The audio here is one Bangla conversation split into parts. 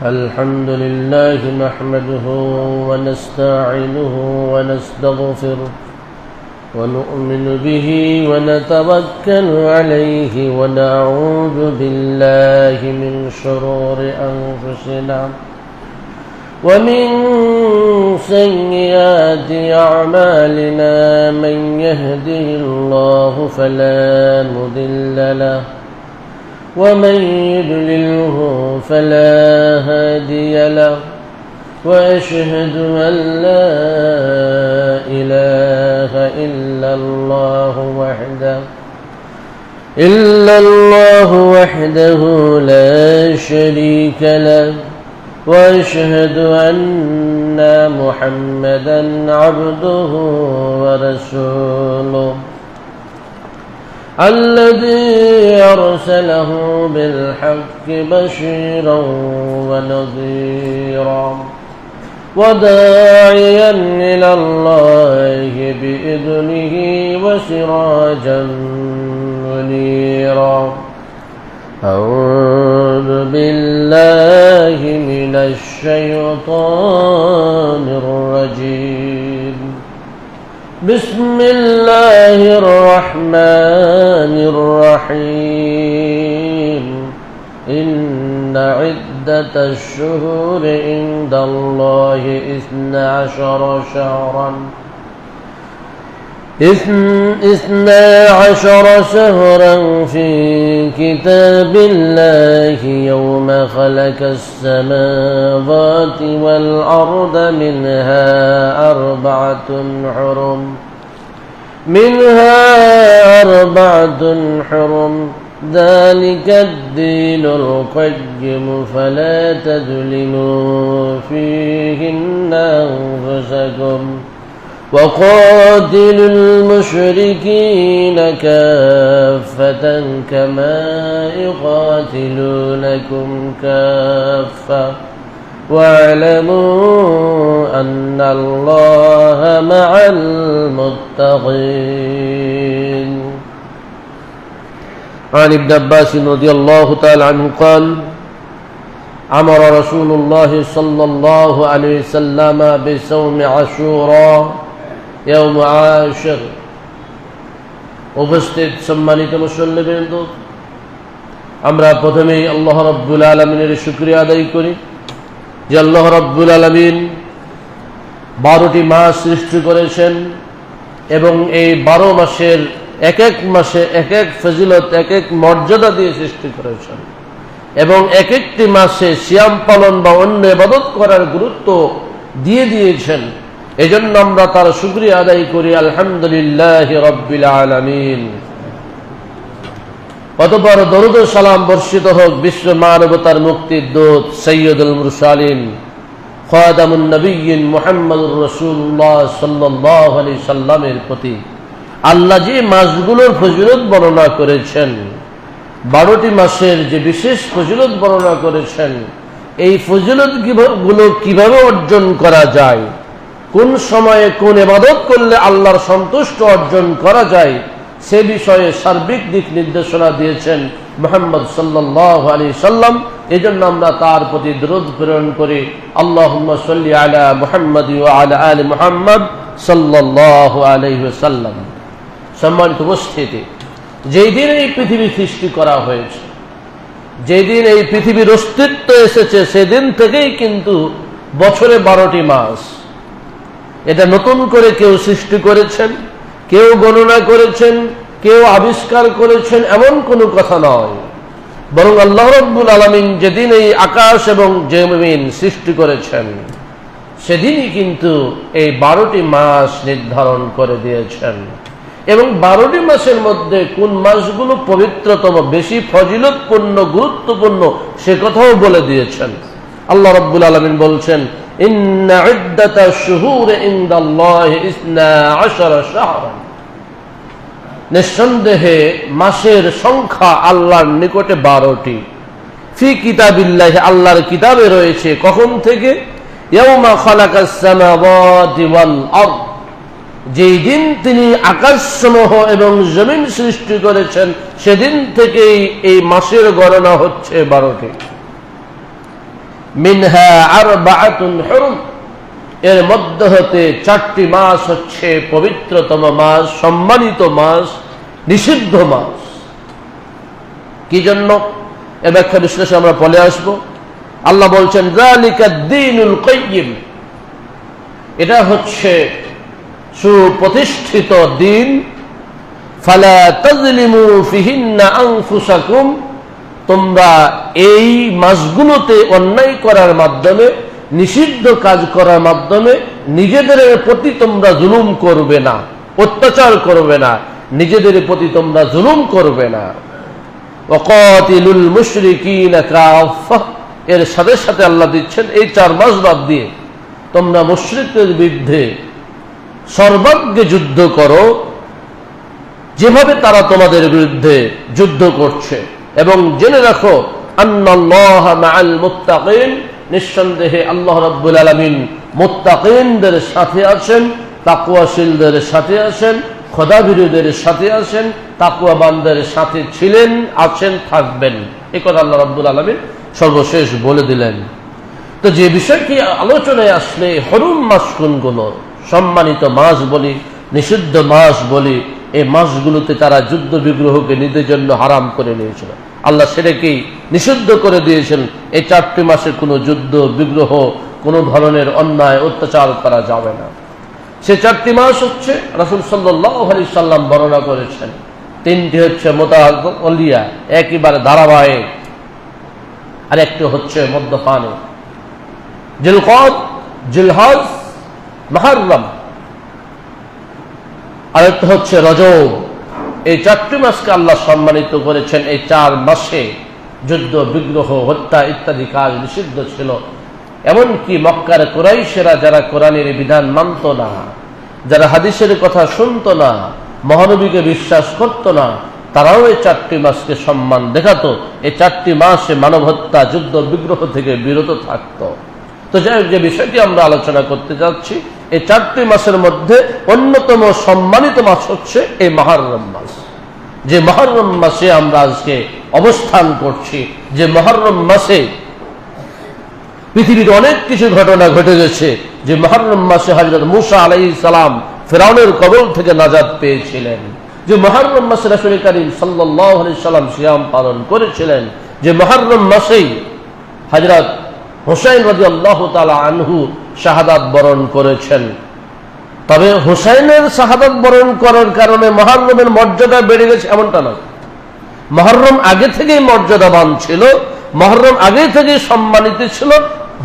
الحمد لله نحمده ونستعينه ونستغفره ونؤمن به ونتوكل عليه ونعوذ بالله من شرور أنفسنا ومن سيئات أعمالنا من يهده الله فلا مضل له ومن يضلله فلا هادي له وأشهد أن لا إله إلا الله وحده لا شريك له وأشهد أن محمدا عبده ورسوله الذي أرسله بالحق بشيرا ونذيرا وداعيا إلى الله بإذنه وسراجا منيرا أعوذ بالله من الشيطان الرجيم بسم الله الرحمن الرحيم إن عدة الشهور عند الله 12 شهرا في كتاب الله يوم خلق السماوات والأرض منها أربعة حرم ذلك الدين القيم فلا تظلموا فيهن أنفسكم وقاتلوا المشركين كافة كما يقاتلونكم كافة واعلموا أن الله مع المتقين. عن ابن عباس رضي الله تعالى عنه قال أمر رسول الله صلى الله عليه وسلم بصوم عاشوراء يوم عاشر. উপস্থিত সম্মানিত মুসল্লিবৃন্দ, আমরা প্রথমেই আল্লাহ রাব্বুল আলামিনের শুকরিয়া আদায় করি যে আল্লাহ রাব্বুল আলামিন 12টি মাস সৃষ্টি করেছেন এবং এই 12 মাসের এক এক মাসে এক এক ফজিলত, এক এক মর্যাদা দিয়ে সৃষ্টি করেছেন এবং এক একটি মাসে সিয়াম পালন বা অন্য ইবাদত করার গুরুত্ব দিয়ে দিয়েছেন। এজন্য আমরা তার শুকরিয়া আদায় করি, আলহামদুলিল্লাহি রাব্বিল আলামিন। অতঃপর দরুদ ও সালাম বর্ষিত হোক বিশ্ব মানবতার মুক্তির দূত সাইয়্যিদুল মুরসালিন খাতামুন নবিয়্যিন মুহাম্মদুর রাসূলুল্লাহ সাল্লাল্লাহু আলাইহি সাল্লামের প্রতি। আল্লাহ যে মাসগুলোর ফজিলত বর্ণনা করেছেন, 12টি মাসের যে বিশেষ ফজিলত বর্ণনা করেছেন, এই ফজিলতগুলো কিভাবে অর্জন করা যায়, কোন সময়ে কোন ইবাদত করলে আল্লাহর সন্তুষ্ট অর্জন করা যায়, সে বিষয়ে সার্বিক দিক নির্দেশনা দিয়েছেন মুহাম্মদ সাল্লাল্লাহু আলাইহি সাল্লাম। এজন্য আমরা তার প্রতি দরুদ প্রেরণ করি, আল্লাহুম্মা সাল্লি আলা মুহাম্মাদ ওয়া আলা আলি মুহাম্মাদ সাল্লাল্লাহু আলাইহি ওয়াসাল্লাম। সম্মানিত উপস্থিতি, যেই দিন এই পৃথিবী সৃষ্টি করা হয়েছে, যেদিন এই পৃথিবীর অস্তিত্ব এসেছে, সেদিন থেকেই কিন্তু বছরে 12টি মাস। এটা নতুন করে কেউ সৃষ্টি করেছেন, কেউ গণনা করেছেন, কেউ আবিষ্কার করেছেন, এমন কোনো কথা নয়। বরং আল্লাহ রাব্বুল আলামিন যেদিন এই আকাশ এবং জমিন সৃষ্টি করেছেন, সেদিনই কিন্তু এই 12টি মাস নির্ধারণ করে দিয়েছেন এবং 12টি মাসের মধ্যে কোন মাসগুলো পবিত্রতম, বেশি ফজিলতপূর্ণ, গুরুত্বপূর্ণ, সে কথাও বলে দিয়েছেন। আল্লাহ রাব্বুল আলামিন বলছেন, ইন্না ইদ্দাতাশ শুহুরি ইনদাল্লাহি 12 শাহরান। নিঃসন্দেহে মাসের সংখ্যা আল্লাহর নিকটে 12টি। ফি কিতাবিল্লাহি, আল্লাহর কিতাবে রয়েছে। কখন থেকে? ইয়াউমা খালাকাস সামাওয়াতি ওয়াল আরদ, যেই দিন তিনি আকাশসমূহ এবং জমিন সৃষ্টি করেছেন, সেদিন থেকেই এই মাসের গণনা হচ্ছে 12টি। মিনহা আরবাআতুন হুরুম, এর মধ্যে হতে 4টি মাস হচ্ছে পবিত্রতম মাস, সম্মানিত মাস, নিষিদ্ধ মাস। কি জন্য? এর ব্যাখ্যা বিশ্লেষণ আমরা পরে আসবো। আল্লাহ বলছেন যালিকা দ্বীনুল কাইয়্যিম, এটা হচ্ছে সুপ্রতিষ্ঠিত দিন। ফালা তাযলিমু ফিহিন্না আনফুসাকুম, তোমরা এই মাসগুলোতে অন্যায় করার মাধ্যমে, নিষিদ্ধ কাজ করার মাধ্যমে নিজেদের প্রতি তোমরা জুলুম করবে না, অত্যাচার করবে না, নিজেদের প্রতি তোমরা জুলুম করবে না। ওয়াকাতিলুল মুশরিকিনা কাফা, এর সাথে সাথে আল্লাহ দিচ্ছেন এই 4 মাস বাদ দিয়ে তোমরা মুশরিকদের বিরুদ্ধে সর্বাগ্রে যুদ্ধ করো, যেভাবে তারা তোমাদের বিরুদ্ধে যুদ্ধ করছে। এবং জেনে রাখো আন্নাল্লাহা মাআল মুত্তাকিন, নিঃসন্দেহে আল্লাহ রাব্বুল আলামিন মুত্তাকিনদের সাথে আছেন, তাকওয়াশীলদের সাথে আছেন, খোদাভীরুদের সাথে আছেন, তাকওয়াবানদের সাথে ছিলেন, আছেন, থাকবেন। এই কথা আল্লাহ রাব্বুল আলামিন সর্বশেষ বলে দিলেন। তো যে বিষয়টি আলোচনায় আসলে হরুম মাস কোনগুলো, সম্মানিত মাস বলি, নিষিদ্ধ মাস বলি, এই মাসগুলোতে তারা যুদ্ধ বিগ্রহকে নিজেদের জন্য হারাম করে নিয়েছিল। আল্লাহ সেটাকেই নিষিদ্ধ করে দিয়েছেন। এই 4টি মাসে কোনো যুদ্ধ বিগ্রহ, কোনো ধরনের অন্যায় অত্যাচার করা যাবে না। সে 4টি মাস হচ্ছে রাসূল সাল্লাল্লাহু আলাইহি সাল্লাম বর্ণনা করেছেন। 3টি হচ্ছে মুতাওয়ালিয়া, একেবারে ধারাবাহিক, আর একটি হচ্ছে মধ্যপানে, জিলকদ, জিলহজ, মুহররম, আর একটা হচ্ছে রজব। এই 4টি মাসকে আল্লাহ সম্মানিত করেছেন। এই 4 মাসে যুদ্ধ বিগ্রহ, হত্যা ইত্যাদি কাজ নিষিদ্ধ ছিল। এমনকি মক্কার কুরাইশেরা যারা কোরআনের বিধান মানত না, যারা হাদিসের কথা শুনত না, মহানবীকে বিশ্বাস করত না, তারাও এই 4টি মাসকে সম্মান দেখাতো। এই 4টি মাসে মানব হত্যা, যুদ্ধ বিগ্রহ থেকে বিরত থাকত। তো যাই হোক, যে বিষয়টি আমরা আলোচনা করতে যাচ্ছি, এই 4টি মাসের মধ্যে অন্যতম সম্মানিত মাস হচ্ছে এই মুহররম মাস। যে মুহররম মাসে আমরা আজকে অবস্থান করছি, যে মুহররম মাসে পৃথিবীর অনেক কিছু ঘটনা ঘটে গেছে, যে মুহররম মাসে হযরত মূসা আলাইহিস সালাম ফিরআউনের কবল থেকে নাজাত পেয়েছিলেন, যে মুহররম মাসে রাসূল করিম সাল্লাল্লাহু আলাইহি সাল্লাম সিয়াম পালন করেছিলেন, যে মুহররম মাসেই হযরত হুসাইন রাদিয়াল্লাহু তাআলা আনহু শাহাদাত বরণ করেছেন। তবে হুসাইনের শাহাদাত বরণ করার কারণে মুহররমের মর্যাদা বেড়ে গেছে এমনটা নয়। মুহররম আগে থেকেই মর্যাদাবান ছিল, মুহররম আগে থেকেই সম্মানিত ছিল।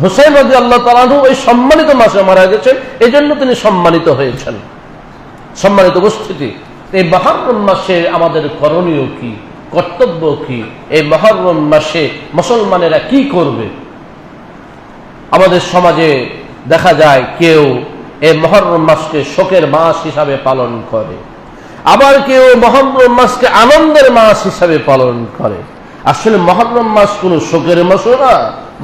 হুসাইন রাদিয়াল্লাহু তাআলা আনহু এই সম্মানিত মাসে মারা গেছেন, এজন্য তিনি সম্মানিত হয়েছেন। সম্মানিত উপস্থিতি, এই মুহররম মাসে আমাদের করণীয় কি, কর্তব্য কি? এই মুহররম মাসে মুসলমানেরা কি করবে? আমাদের সমাজে দেখা যায় কেউ এই মুহররম মাসকে শোকের মাস হিসাবে পালন করে, আবার কেউ মুহররম মাসকে আনন্দের মাস হিসাবে পালন করে। আসলে মুহররম মাস কোনো শোকের মাসও না,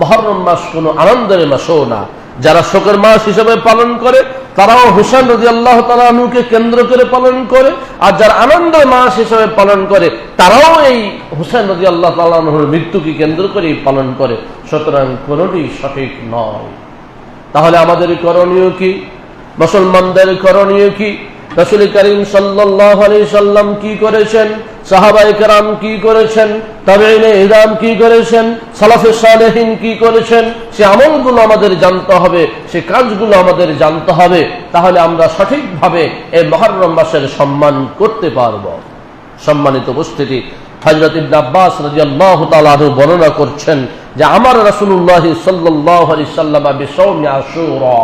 মুহররম মাস কোনো আনন্দের মাসও না। যারা শোকের মাস হিসাবে পালন করে তারাও হুসাইন রাদিয়াল্লাহু তাআলা আনহুকে কেন্দ্র করে পালন করে, আর যারা আনন্দের মাস হিসাবে পালন করে তারাও এই হুসাইন রাদিয়াল্লাহু তাআলা আনহুর মৃত্যুকে কেন্দ্র করে পালন করে। সুতরাং কোনটি সঠিক নয়। তাহলে আমাদের করণীয় কি? মুসলমানদের করণীয় কি? রাসূল করিম সাল্লাল্লাহু আলাইহি সাল্লাম কি করেছেন, সাহাবায়ে কেরাম কি করেছেন, তাবেঈনে ইরাম কি করেছেন, সালাফে সালেহিন কি করেছেন, সে আমলগুলো আমাদের জানতে হবে, সে কাজগুলো আমাদের জানতে হবে। তাহলে আমরা সঠিকভাবে এই মুহররম মাসের সম্মান করতে পারব। সম্মানিত উপস্থিতি, হযরত ইবনে আব্বাস রাদিয়াল্লাহু তাআলা আনহু বর্ণনা করছেন যে আমার রাসূলুল্লাহ সাল্লাল্লাহু আলাইহি সাল্লাম বিসাওমি আশুরা।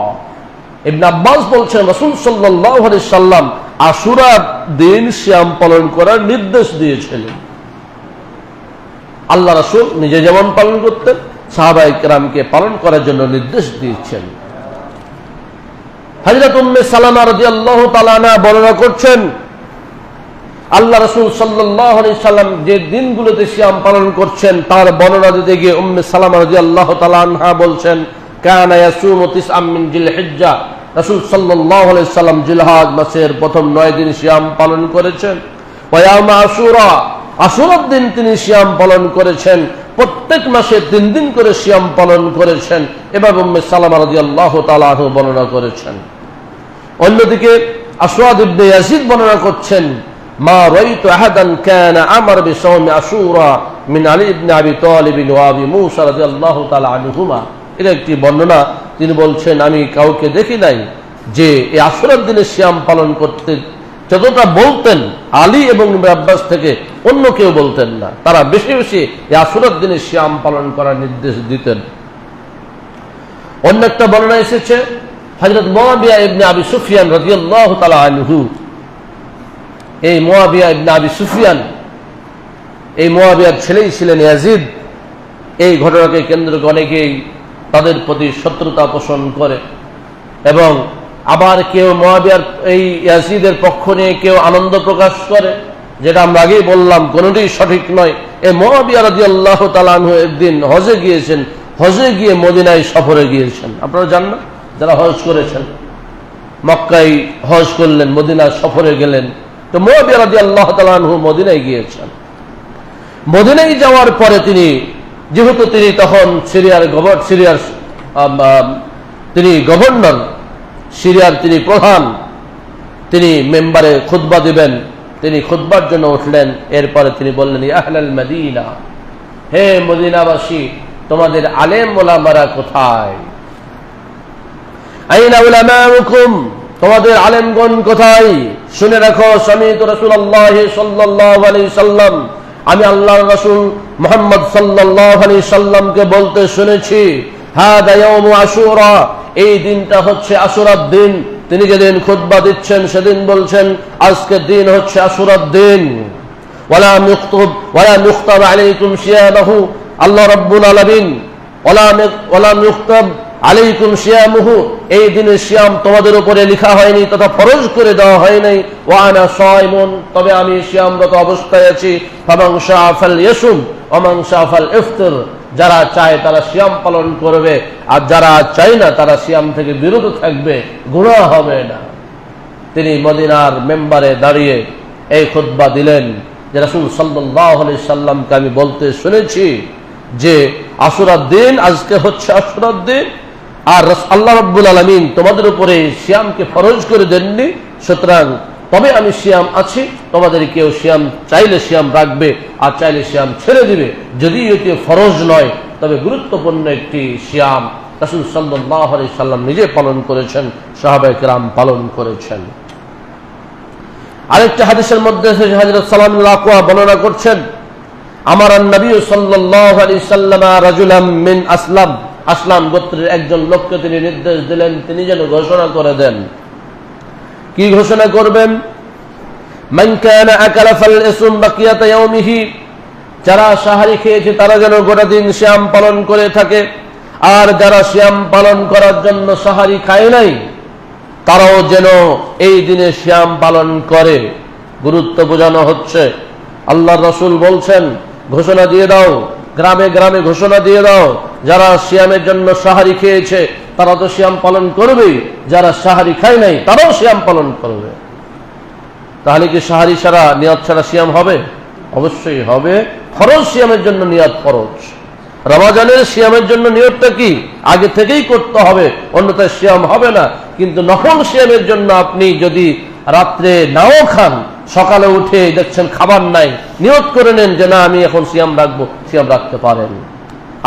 ইবনে আব্বাস বলছেন রাসূল সাল্লাল্লাহু আলাইহি সাল্লাম আশুরার দিন সিয়াম পালন করার নির্দেশ দিয়েছিলেন। আল্লাহ রাসূল নিজে যেমন পালন করতেন, সাহাবায়ে কেরামকে পালন করার জন্য নির্দেশ দিয়েছেন। হযরত উম্মে সালামা রাদিয়াল্লাহু তাআলা আনহা বর্ণনা করছেন আল্লাহ রাসূল সাল্লাল্লাহু আলাইহি সাল্লাম যে দিনগুলোতে সিয়াম পালন করছেন তার বর্ণনা দিতে গিয়ে উম্মে সালামা রাদিয়াল্লাহু তাআলা আনহা বলছেন কানা ইয়াসুমু তিসআম মিন জিলহিজ্জা, রাসূল সাল্লাল্লাহু আলাইহি সাল্লাম জিলহজ মাসের প্রথম 9 দিন সিয়াম পালন করেছেন। ওয়া ইয়াউম আশুরা, আশুরার দিন তিনি সিয়াম পালন করেছেন। প্রত্যেক মাসে 3 দিন করে সিয়াম পালন করেছেন, এভাবে উম্মে সালামা রাদিয়াল্লাহু তাআলা আনহা বর্ণনা করেছেন। অন্যদিকে আসওয়াদ ইবনে ইয়াজিদ বর্ণনা করছেন, মা রাইতু আহাদান কানা আমার বিসাওমি আশুরা মিন আলী ইবনে আবি তালিব ওয়া আবি মূসা রাদিয়াল্লাহু তাআলা আনহুমা। এর একটি বর্ণনা, তিনি বলছেন আমি কাউকে দেখি নাই যে এই আশুরার দিনে সিয়াম পালন করতে যতটা বলতেন আলী এবং ইবনে আব্বাস থেকে অন্য কেউ বলতেন না। তারা বেশি বেশি এই আশুরার দিনে সিয়াম পালন করার নির্দেশ দিতেন। অন্য একটা বর্ণনা এসেছে হযরত মুয়াবিয়া ইবনে আবি সুফিয়ান রাদিয়াল্লাহু তাআলা আনহু। এই মুয়াবিয়া ইবনে আবি সুফিয়ান, এই মুয়াবিয়ার ছেলেই ছিলেন ইয়াজিদ। এই ঘটনাকে কেন্দ্র করে অনেকেই তাদের প্রতি শত্রুতা পোষণ করে, এবং আবার কেউ মুয়াবিয়ার এই ইয়াজিদের পক্ষ নিয়ে কেউ আনন্দ প্রকাশ করে, যেটা আমরা আগেই বললাম কোনটাই সঠিক নয়। এই মুয়াবিয়া রাদিয়াল্লাহু তাআলা আনহু একদিন হজে গিয়েছেন, হজে গিয়ে মদিনায় সফরে গিয়েছেন। আপনারা জানেন না, যারা হজ করেছেন, মক্কায় হজ করলেন, মদিনা সফরে গেলেন। তো মুয়াবিয়া রাদিয়াল্লাহু তাআলা আনহু মদিনায় গিয়েছেন। মদিনায় যাওয়ার পরে তিনি, যেহেতু তিনি তখন সিরিয়ার গভর্নর, সিরিয়ার তিনি প্রধান, তিনি মেম্বারে খুতবা দিবেন। তিনি খুতবার জন্য উঠলেন। এরপরে তিনি বললেন, ইয়া আহলাল মদিনা, হে মদিনাবাসী, তোমাদের আলেম ওলামারা কোথায়? আইনা উলামাউকুম, তোমাদের আলেমগণ কোথায়? শুনে রাখো, সামিতু রাসূলুল্লাহ সাল্লাল্লাহু আলাইহি সাল্লাম, আমি আল্লাহর রাসূল মুহাম্মদ সাল্লাল্লাহু আলাইহি সাল্লামকে বলতে শুনেছি, হাদা ইয়াউমু আশুরা, এই দিনটা হচ্ছে আশুরার দিন। তিনি যেদিন খুতবা দিচ্ছেন সেদিন বলছেন আজকের দিন হচ্ছে আশুরার দিন। ওয়ালা মুখতাব আলাইকুম সিয়ামাহু, আল্লাহ রাব্বুল আলামিন ওয়ালা মুখতাব আলাইকুম সিয়ামুহু, এই দিনের সিয়াম তোমাদের উপরে লেখা হয়নি তথা ফরজ করে দেওয়া হয়নি। ওয়া আনা সাইমুন, তবে আমি সিয়ামরত অবস্থায় আছি। ফামান শাআ ফালইয়াসুম ওয়া মান শাআ ফালইফতির, যারা চায় তারা সিয়াম পালন করবে, আর যারা চায় না তারা সিয়াম থেকে বিরত থাকবে, গুনাহ হবে না। তিনি মদিনার মেম্বারে দাঁড়িয়ে এই খুতবা দিলেন যে রাসূল সাল্লাল্লাহু আলাইহি সাল্লামকে আমি বলতে শুনেছি যে আশুরার দিন, আজকে হচ্ছে আশুরার দিন, আর আল্লাহ রাব্বুল আলামিন তোমাদের উপরে সিয়ামকে ফরজ করে দেননি, সুতরাং তবে আমি সিয়াম আছি। তোমাদের কেউ সিয়াম চাইলে সিয়াম রাখবে, আর চাইলে সিয়াম ছেড়ে দিবে। যদি এটি ফরজ নয়, তবে গুরুত্বপূর্ণ একটি সিয়াম রাসূল সাল্লাল্লাহু আলাইহি সাল্লাম নিজে পালন করেছেন, সাহাবায়ে কেরাম পালন করেছেন। আরেকটা হাদিসের মধ্যে হযরত সালামুল আকওয়া বর্ণনা করছেন, আমার নবী সাল্লাল্লাহু আলাইহি সাল্লাম রাজুলাম মিন আসলাম গোত্রের একজন লোককে তিনি নির্দেশ দিলেন, তিনি যেন ঘোষণা করে দেন। কি ঘোষণা করবেন? মান কানা আকালা ফালইসুম বাকিয়াতা ইয়াউমিহি, যারা সাহারি খেয়েছে তারা যেন গোটা দিন সিয়াম পালন করে থাকে, আর যারা সিয়াম পালন করার জন্য সাহারি খায় নাই তারাও যেন এই দিনে সিয়াম পালন করে। গুরুত্ব বোঝানো হচ্ছে। আল্লাহর রাসূল বলছেন, ঘোষণা দিয়ে দাও, গ্রামে গ্রামে ঘোষণা দিয়ে দাও, যারা সিয়ামের জন্য সাহারি খেয়েছে তারা তো সিয়াম পালন করবেই, যারা সাহারি খায় নাই তারাও সিয়াম পালন করবে। তাহলে কি সাহারি ছাড়া, নিয়ত ছাড়া সিয়াম হবে? অবশ্যই হবে। ফরজ সিয়ামের জন্য নিয়ত ফরজ। রমজানের সিয়ামের জন্য নিয়তটা কি আগে থেকেই করতে হবে, অন্যথায় সিয়াম হবে না। কিন্তু নফল সিয়ামের জন্য আপনি যদি রাত্রে নাও খান, সকালে উঠে দেখছেন খাবার নাই, নিয়ত করে নেন যে না আমি এখন সিয়াম রাখবো, সিয়াম রাখতে পারেন।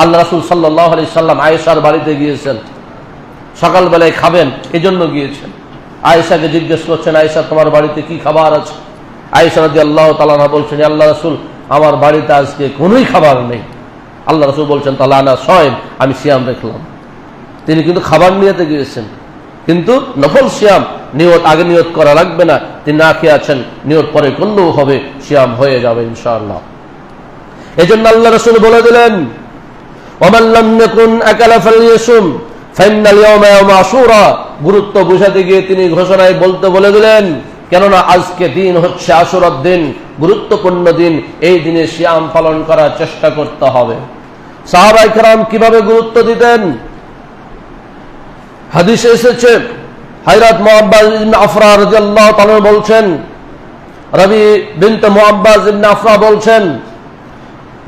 আল্লাহ রাসূল সাল্লাল্লাহু আলাইহি সাল্লাম আয়েশার বাড়িতে গিয়েছেন, সকালবেলায় খাবেন এজন্য গিয়েছেন। আয়েশাকে জিজ্ঞেস করছেন, আয়েশা তোমার বাড়িতে কি খাবার আছে? আয়েশা রাদিয়াল্লাহু তাআলা আনহা বলছেন, আল্লাহ রাসূল আমার বাড়িতে আজকে কোনোই খাবার নেই। আল্লাহ রাসূল বলছেন, তাহলে আনা সাইম, আমি সিয়াম রাখলাম। তিনি কিন্তু খাবার নিয়েতে গিয়েছেন, কিন্তু নফল সিয়াম নিয়ত আগে নিয়ত করা লাগবে না। তিনি না খেয়ে আছেন, নিয়ত পরে করলেও হবে, সিয়াম হয়ে যাবে ইনশাআল্লাহ। এজন্য আল্লাহ রাসূল বলে দিলেন, ওমান লাম ইয়াকুন আকালা ফালইয়াসুম ফাইনাল ইয়াওমা ইয়াউমু আশুরা। গুরুত্ব বুঝাতে গিয়ে তিনি ঘোষণায় বলতে বলে দিলেন, কেননা আজকে দিন হচ্ছে আশুরার দিন, গুরুত্বপূর্ণ দিন। এই দিনে সিয়াম পালন করার চেষ্টা করতে হবে। সাহাবায়ে কেরাম কিভাবে গুরুত্ব দিতেন? হাদিসে এসেছে, হযরত মুআব্বাজ ইবনে আফরা রাদিয়াল্লাহু তাআলা বলছেন, রবি বিনত মুআব্বাজ ইবনে আফরা বলছেন,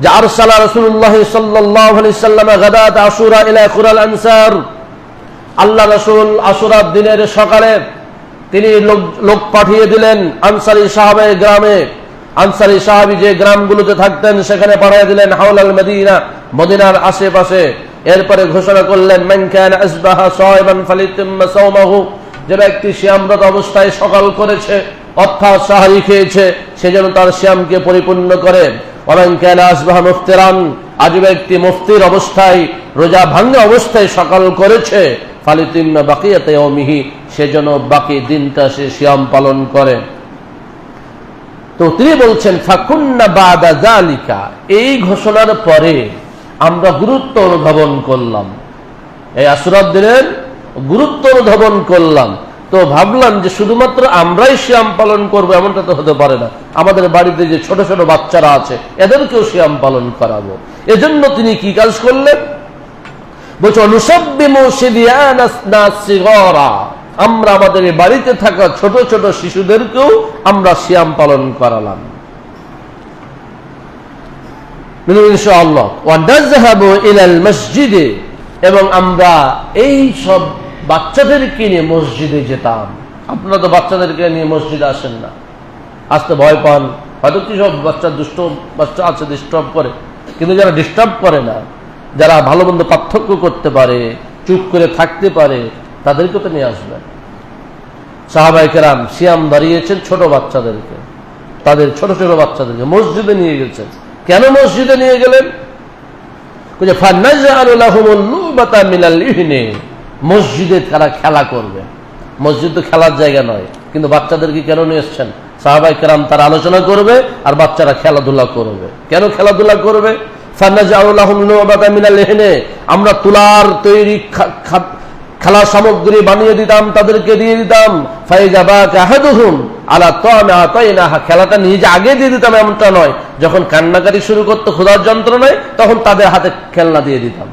যে আরসালা রাসূলুল্লাহ সাল্লাল্লাহু আলাইহি ওয়াসাল্লাম গাদাত আশুরা ইলা কুরাল আনসার, আল্লাহ রাসূল আশুরার দিনের সকালে তিনি লোক পাঠিয়ে দিলেন আনসারী সাহাবের গ্রামে। আনসারী সাহাবী যে গ্রামগুলোতে থাকতেন সেখানে পাঠিয়ে দিলেন হাওলাল মদিনা, মদিনার আশেপাশে। এরপরে ঘোষণা করলেন মান কানা আসবাহা সায়মান ফালিতাম্মা সাওমাহু, যে ব্যক্তি সিয়ামরত অবস্থায় সকাল করেছে অর্থাৎ সাহারি খেয়েছে সে যেন তার সিয়ামকে পরিপূর্ণ করে। ওয়া মান কানা আসবাহা মুফতিরান, আজ ব্যক্তি মুফতির অবস্থায় রোজা ভাঙা অবস্থায় সকাল করেছে ফালিতাম্মা বাকিয়াতা ইয়াউমিহি, সে যেন বাকি দিনটা সে সিয়াম পালন করে। তো তিনি বলছেন ফাকুন্না বাদা যালিকা, এই ঘোষণার পরে আমরা গুরুত্ব অনুধাবন করলাম, এই আশুরার দিনের গুরুত্ব অনুধাবন করলাম। তো ভাবলাম যে শুধুমাত্র আমরাই সিয়াম পালন করবো এমনটা তো হতে পারে না, আমাদের বাড়িতে যে ছোট ছোট বাচ্চারা আছে এদেরকেও সিয়াম পালন করাবো। এজন্য তিনি কি কাজ করলেন বলছে অনুসাব্বিমু সিবিয়ানাসনা সিগারা, আমরা আমাদের বাড়িতে থাকা ছোট ছোট শিশুদেরকেও আমরা সিয়াম পালন করালাম ইনশাআল্লাহ। ওয়া নাযহাবু ইলাল মসজিদে, এবং আমরা এই সব বাচ্চাদেরকে নিয়ে মসজিদে যেতাম। আপনারা তো বাচ্চাদেরকে নিয়ে মসজিদে আসেন না, আসতে ভয় পান, হয়তো কি সব বাচ্চা দুষ্ট বাচ্চা আছে ডিস্টার্ব করে, কিন্তু যারা ডিস্টার্ব করে না, যারা ভালো মন্দ পার্থক্য করতে পারে, চুপ করে থাকতে পারে, তাদেরকে তো নিয়ে আসবেন। সাহাবায়ে কেরাম সিয়াম দাঁড়িয়েছেন ছোট বাচ্চাদেরকে, তাদের ছোট ছোট বাচ্চাদেরকে মসজিদে নিয়ে গেছেন। কেন মসজিদে নিয়ে গেলেন? মসজিদে তারা খেলা করবে, মসজিদ তো খেলার জায়গা নয়, কিন্তু বাচ্চাদেরকে কেন নিয়ে এসছেন? সাহাবায়ে কেরাম তারা আলোচনা করবে আর বাচ্চারা খেলাধুলা করবে। কেন খেলাধুলা করবে? আমরা তুলার তৈরি খেলা সামগ্রী বানিয়ে দিতাম, তাদেরকে দিয়ে দিতাম। খেলাটা নিজে আগে দিয়ে দিতাম এমনটা নয়, যখন কান্নাকাটি শুরু করতো ক্ষুধার যন্ত্রণায় তখন তাদের হাতে খেলনা দিয়ে দিতাম।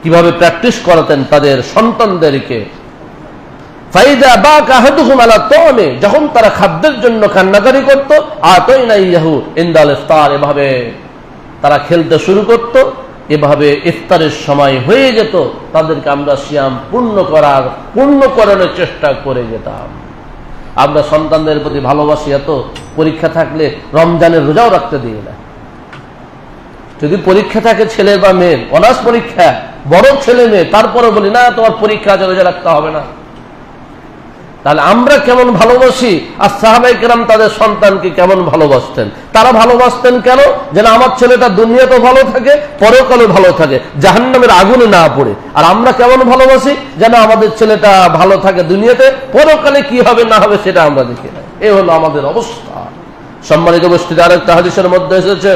কিভাবে প্র্যাকটিস করাতেন তাদের সন্তানদেরকে। যখন তারা খাদ্যের জন্য কান্নাকারি করত এভাবে তারা খেলতে শুরু করত, এভাবে ইফতারের সময় হয়ে যেত, তাদেরকে আমরা সিয়াম পূর্ণকরণের চেষ্টা করে যেতাম। আমরা সন্তানদের প্রতি ভালোবাসি এত, পরীক্ষা থাকলে রমজানের রোজাও রাখতে দিই না। যদি পরীক্ষা থাকে ছেলে বা মেয়ের, অনার্স পরীক্ষা, বড় ছেলে মেয়ে, তারপরে বলি না তোমার পরীক্ষা আছে রোজা রাখতে হবে না। তাহলে আমরা কেমন ভালোবাসি, আর সাহাবায়ে কেরাম তাদের সন্তানকে কেমন ভালোবাসতেন? তারা ভালোবাসতেন কেন? যেন আমার ছেলেটা দুনিয়াতে ভালো থাকে, পরকালে ভালো থাকে, জাহান্নামের আগুনে না পড়ে। আর আমরা কেমন ভালোবাসি? যেন আমাদের ছেলেটা ভালো থাকে দুনিয়াতে, পরকালে কি হবে না হবে সেটা আমরা দেখি না। এই হলো আমাদের অবস্থা। সম্মানিত উপস্থিতি, আরেকটা হাদিসের মধ্যে এসেছে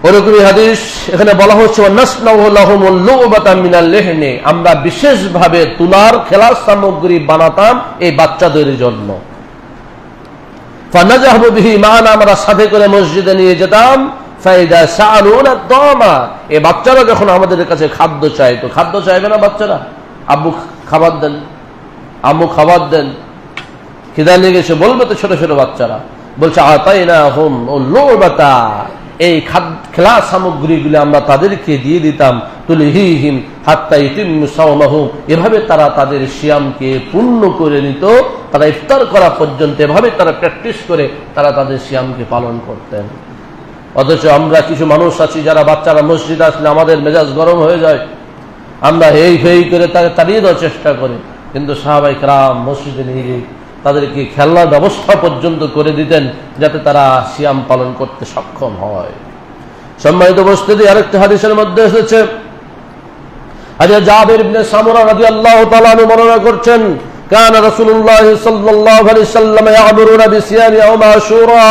ওরকমই হাদিস, এখানে বলা হচ্ছে আমরা বিশেষভাবে তুলার খেলার সামগ্রী বানাতাম এই বাচ্চাদের জন্য। আমরা সাথে করে মসজিদে নিয়ে যেতাম। এই বাচ্চারা যখন আমাদের কাছে খাদ্য চাইতো, খাদ্য চাইবে না বাচ্চারা, আব্বু খাবার দেন, আম্মু খাবার দেন, খিদা লেগেছে বলবে তো ছোট ছোট বাচ্চারা, বলছে আতাইনা হুম লুবাতা, এই খেলা সামগ্রীগুলি আমরা তাদেরকে দিয়ে দিতাম। তুলহিহিম হাত্তা ইতিম্মু সাওমাহু, এভাবে তারা তাদের সিয়ামকে পূর্ণ করে নিত, তারা ইফতার করা পর্যন্ত এভাবে তারা প্র্যাকটিস করে তারা তাদের সিয়ামকে পালন করতেন। অথচ আমরা কিছু মানুষ আছি যারা বাচ্চারা মসজিদে আসলে আমাদের মেজাজ গরম হয়ে যায়, আমরা হেই ফেই করে তাকে তাড়িয়ে দেওয়ার চেষ্টা করি। কিন্তু সাহাবায়ে কেরাম মসজিদে নিয়ে তাদেরকে খেলার ব্যবস্থা পর্যন্ত করে দিতেন যাতে তারা সিয়াম পালন করতে সক্ষম হয়। সম্মানিত উপস্থিতি, আরেকটা হাদিসের মধ্যে এসেছে, হযরত জাবির ইবনে সামুরা রাদিয়াল্লাহু তাআলা আনহু বর্ণনা করছেন, কানা রাসূলুল্লাহ সাল্লাল্লাহু আলাইহি সাল্লাম ইয়া'মুরুনা বিসিয়ামি ইয়াউম আশুরা,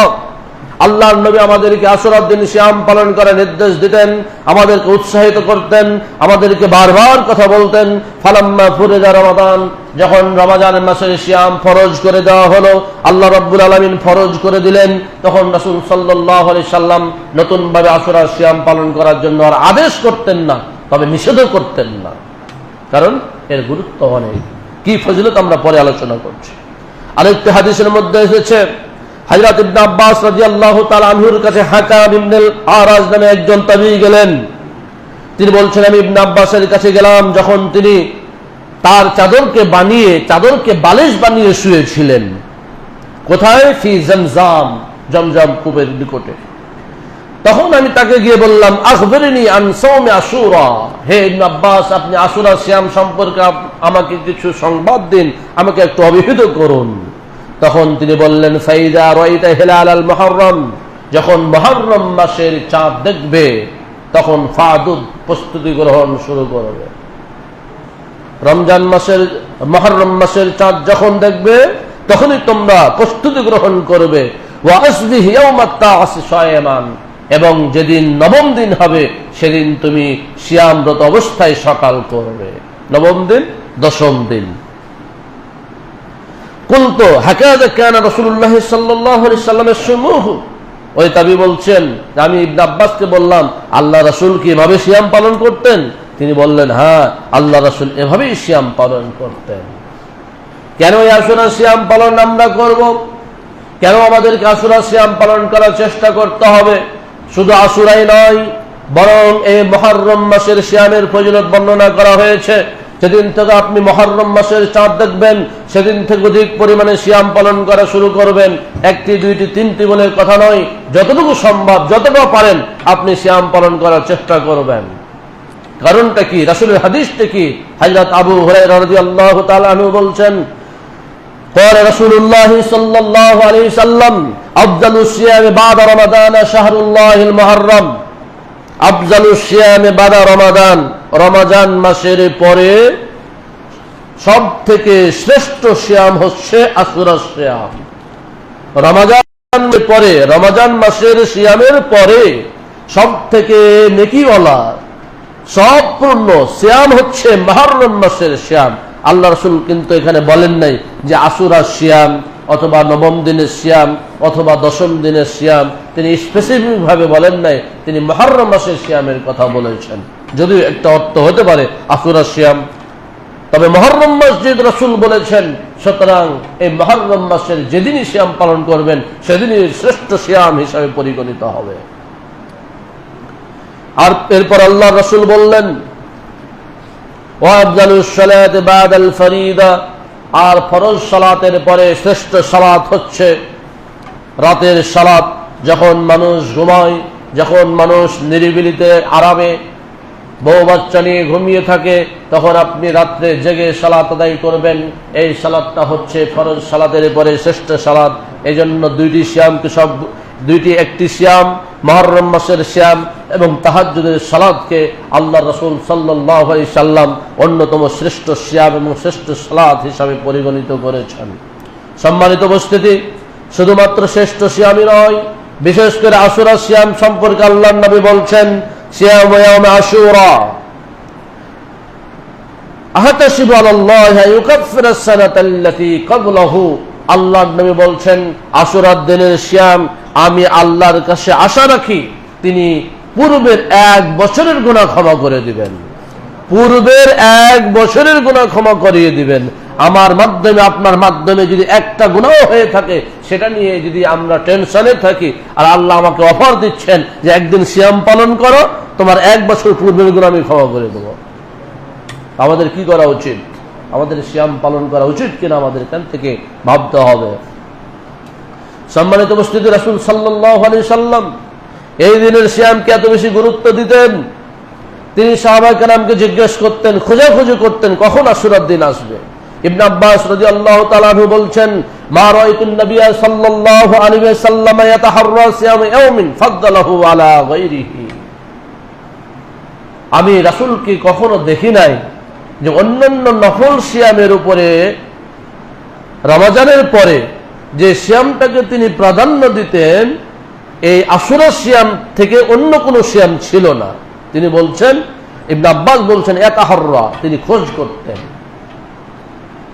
আল্লাহর নবী আমাদেরকে আশুরার দিন সিয়াম পালন করার নির্দেশ দিতেন, আমাদেরকে উৎসাহিত করতেন, আমাদেরকে বারবার কথা বলতেন। ফালাম্মা ফুরিজা রমাদান, যখন রমজানের মাসের সিয়াম ফরজ করে দেওয়া হলো, আল্লাহ রাব্বুল আলামিন ফরজ করে দিলেন, তখন রাসূল সাল্লাল্লাহু আলাইহি সাল্লাম নতুন ভাবে আশুরার সিয়াম পালন করার জন্য আর আদেশ করতেন না, তবে নিষেধও করতেন না, কারণ এর গুরুত্ব অনেক। কি ফজিলত আমরা পরে আলোচনা করছি। আরেকটি হাদিসের মধ্যে এসেছে, হযরত ইবনে আব্বাস রাদিয়াল্লাহু তাআলা আনহুর কাছে হাকাম ইবনে আরাজ নামে একজন তাবিঈ গেলেন। তিনি বলছেন, আমি ইবনে আব্বাসের কাছে গেলাম যখন তিনি তার চাদরকে বালিশ বানিয়ে শুয়েছিলেন। কোথায়? ফি জমজম, জমজম কূপের নিকটে। তখন আমি তাকে গিয়ে বললাম, আখবিরনি আন সাওমি আশুরা, হে ইবনে আব্বাস, আপনি আশুরা সিয়াম সম্পর্কে আমাকে কিছু সংবাদ দিন, আমাকে একটু অবহিত করুন। তখন তিনি বললেন, ফাইদা রাইতা হিলাল আল মুহররম, যখন মুহররম মাসের চাঁদ দেখবে তখন ফাদুদ, প্রস্তুতি গ্রহণ শুরু করবে। রমজান মাসের মুহররম মাসের চাঁদ যখন দেখবে তখনই তোমরা প্রস্তুতি গ্রহণ করবে। ওয়া আসবিহ ইয়াউমাত তা'আসি শায়মান, এবং যেদিন নবম দিন হবে সেদিন তুমি সিয়ামরত অবস্থায় সকাল করবে। নবম দিন, দশম দিন। কুলতু হাকাযা কানা রাসূলুল্লাহ সাল্লাল্লাহু আলাইহি ওয়াসাল্লামের সুমুহু, ওই তাবী বলছেন, আমি ইবনে আব্বাসকে বললাম, আল্লাহ রাসূল কি এভাবে সিয়াম পালন করতেন? তিনি বললেন, হ্যাঁ, আল্লাহ রাসূল এভাবেই সিয়াম পালন করতেন। কেন এই আশুরা সিয়াম পালন আমরা করব? কেন আমাদেরকে আশুরা সিয়াম পালন করার চেষ্টা করতে হবে? শুধু আশুরাই নয়, বরং এই মুহররম মাসের সিয়ামের ফজিলত বর্ণনা করা হয়েছে। যেদিন থেকে আপনি মুহররম মাসের চাঁদ দেখবেন সেদিন থেকে অধিক পরিমাণে সিয়াম পালন করা শুরু করবেন। একটি, দুইটি, তিনটি বলে কথা নয়, যতটুকু সম্ভব, যতটা পারেন আপনি সিয়াম পালন করার চেষ্টা করবেন। কারণটা কি? রাসূলের হাদিসটা কি? হযরত আবু হুরায়রা রাদিয়াল্লাহু তাআলা আনহু বলছেন, قال رسول الله صلى الله عليه وسلم أفضل الصيام بعد رمضان شهر الله المحرم। أفضل الصيام بعد رمضان, রমজান মাসের পরে সব থেকে শ্রেষ্ঠ সিয়াম হচ্ছে আশুরা সিয়াম। রমজানের পরে, রমজান মাসের সিয়ামের পরে সব থেকে নেকিওয়ালা, সব পূর্ণ সিয়াম হচ্ছে মুহররম মাসের সিয়াম। আল্লাহ রাসূল কিন্তু এখানে বলেন নাই যে আশুরা সিয়াম অথবা নবম দিনের সিয়াম অথবা দশম দিনের সিয়াম, তিনি স্পেসিফিক ভাবে বলেন নাই, তিনি মুহররম মাসের সিয়ামের কথা বলেছেন। যদিও একটা অর্থ হতে পারে আশুরা সিয়াম, তবে মুহররম মাস যেহেতু রাসূল বলেছেন, সুতরাং এই মুহররম মাসের যেদিনই সিয়াম পালন করবেন সেদিনই শ্রেষ্ঠ সিয়াম হিসাবে পরিগণিত হবে। আর এরপর আল্লাহ রাসূল বললেন, ওয়াফদালুস সালাতি বাদাল ফরিদা, আর ফরজ সালাতের পরে শ্রেষ্ঠ সালাত হচ্ছে রাতের সালাত। যখন মানুষ ঘুমায়, যখন মানুষ নিরিবিলিতে আরামে বউ বাচ্চা নিয়ে ঘুমিয়ে থাকে, তখন আপনি রাত্রে জেগে সালাত আদায় করবেন। এই সালাতটা হচ্ছে ফরজ সালাতের পরে শ্রেষ্ঠ সালাত। এই জন্য একটি সিয়াম মুহররম মাসের সিয়াম এবং তাহাজ্জুদের সালাতকে আল্লাহ রাসূল সাল্লাল্লাহু আলাইহি সাল্লাম অন্যতম শ্রেষ্ঠ সিয়াম এবং শ্রেষ্ঠ সালাত হিসাবে পরিগণিত করেছেন। সম্মানিত উপস্থিতি, শুধুমাত্র শ্রেষ্ঠ সিয়ামই নয়, বিশেষ করে আশুরা সিয়াম সম্পর্কে আল্লাহর নবী বলছেন, সিয়াম ইয়াউম আশুরা আহতাসিবু আলাল্লাহি ইউকাফিরু আস-সানাতাল্লাতী ক্বাবলাহু। আল্লাহর নবী বলছেন, আশুরার দিনের সিয়াম আমি আল্লাহর কাছে আশা রাখি তিনি পূর্বের 1 বছরের গুনাহ ক্ষমা করে দিবেন। পূর্বের 1 বছরের গুনাহ ক্ষমা করিয়ে দিবেন। আমার মাধ্যমে, আপনার মাধ্যমে যদি একটা গুনাহ হয়ে থাকে, সেটা নিয়ে যদি আমরা টেনশনে থাকি, আর আল্লাহ আমাকে অফার দিচ্ছেন যে একদিন সিয়াম পালন করো, তোমার 1 বছর পূর্বের গুনাহ আমি ক্ষমা করে দেব, আমাদের কি করা উচিত? আমাদের সিয়াম পালন করা উচিত কিনা আমাদের এখান থেকে ভাবতে হবে। সম্মানিত উপস্থিতি, রাসূল সাল্লাল্লাহু আলাইহি সাল্লাম এই দিনের সিয়ামকে এত বেশি গুরুত্ব দিতেন, তিনি সাহাবায়ে কেরামকে জিজ্ঞেস করতেন, খোঁজাখুঁজি করতেন কখন আশুরার দিন আসবে। ইবনে আব্বাস রাদিয়াল্লাহু তাআলা আনহু বলছেন, মা রাআইতুন নাবিয়্যা সাল্লাল্লাহু আলাইহি ওয়াসাল্লাম ইয়াতাহাররা সিয়াম ইয়াউমিন ফাদদালাহু আলা গায়রিহি। আমি রাসূলকে কখনো দেখি নাই যে অন্যান্য নফল সিয়ামের উপরে রমজানের পরে যে সিয়ামটাকে তিনি প্রাধান্য দিতেন, এই আশুরা সিয়াম থেকে অন্য কোনো সিয়াম ছিল না। তিনি বলছেন, ইবনে আব্বাস বলছেন, ইয়াতাহাররা, তিনি খোঁজ করতেন,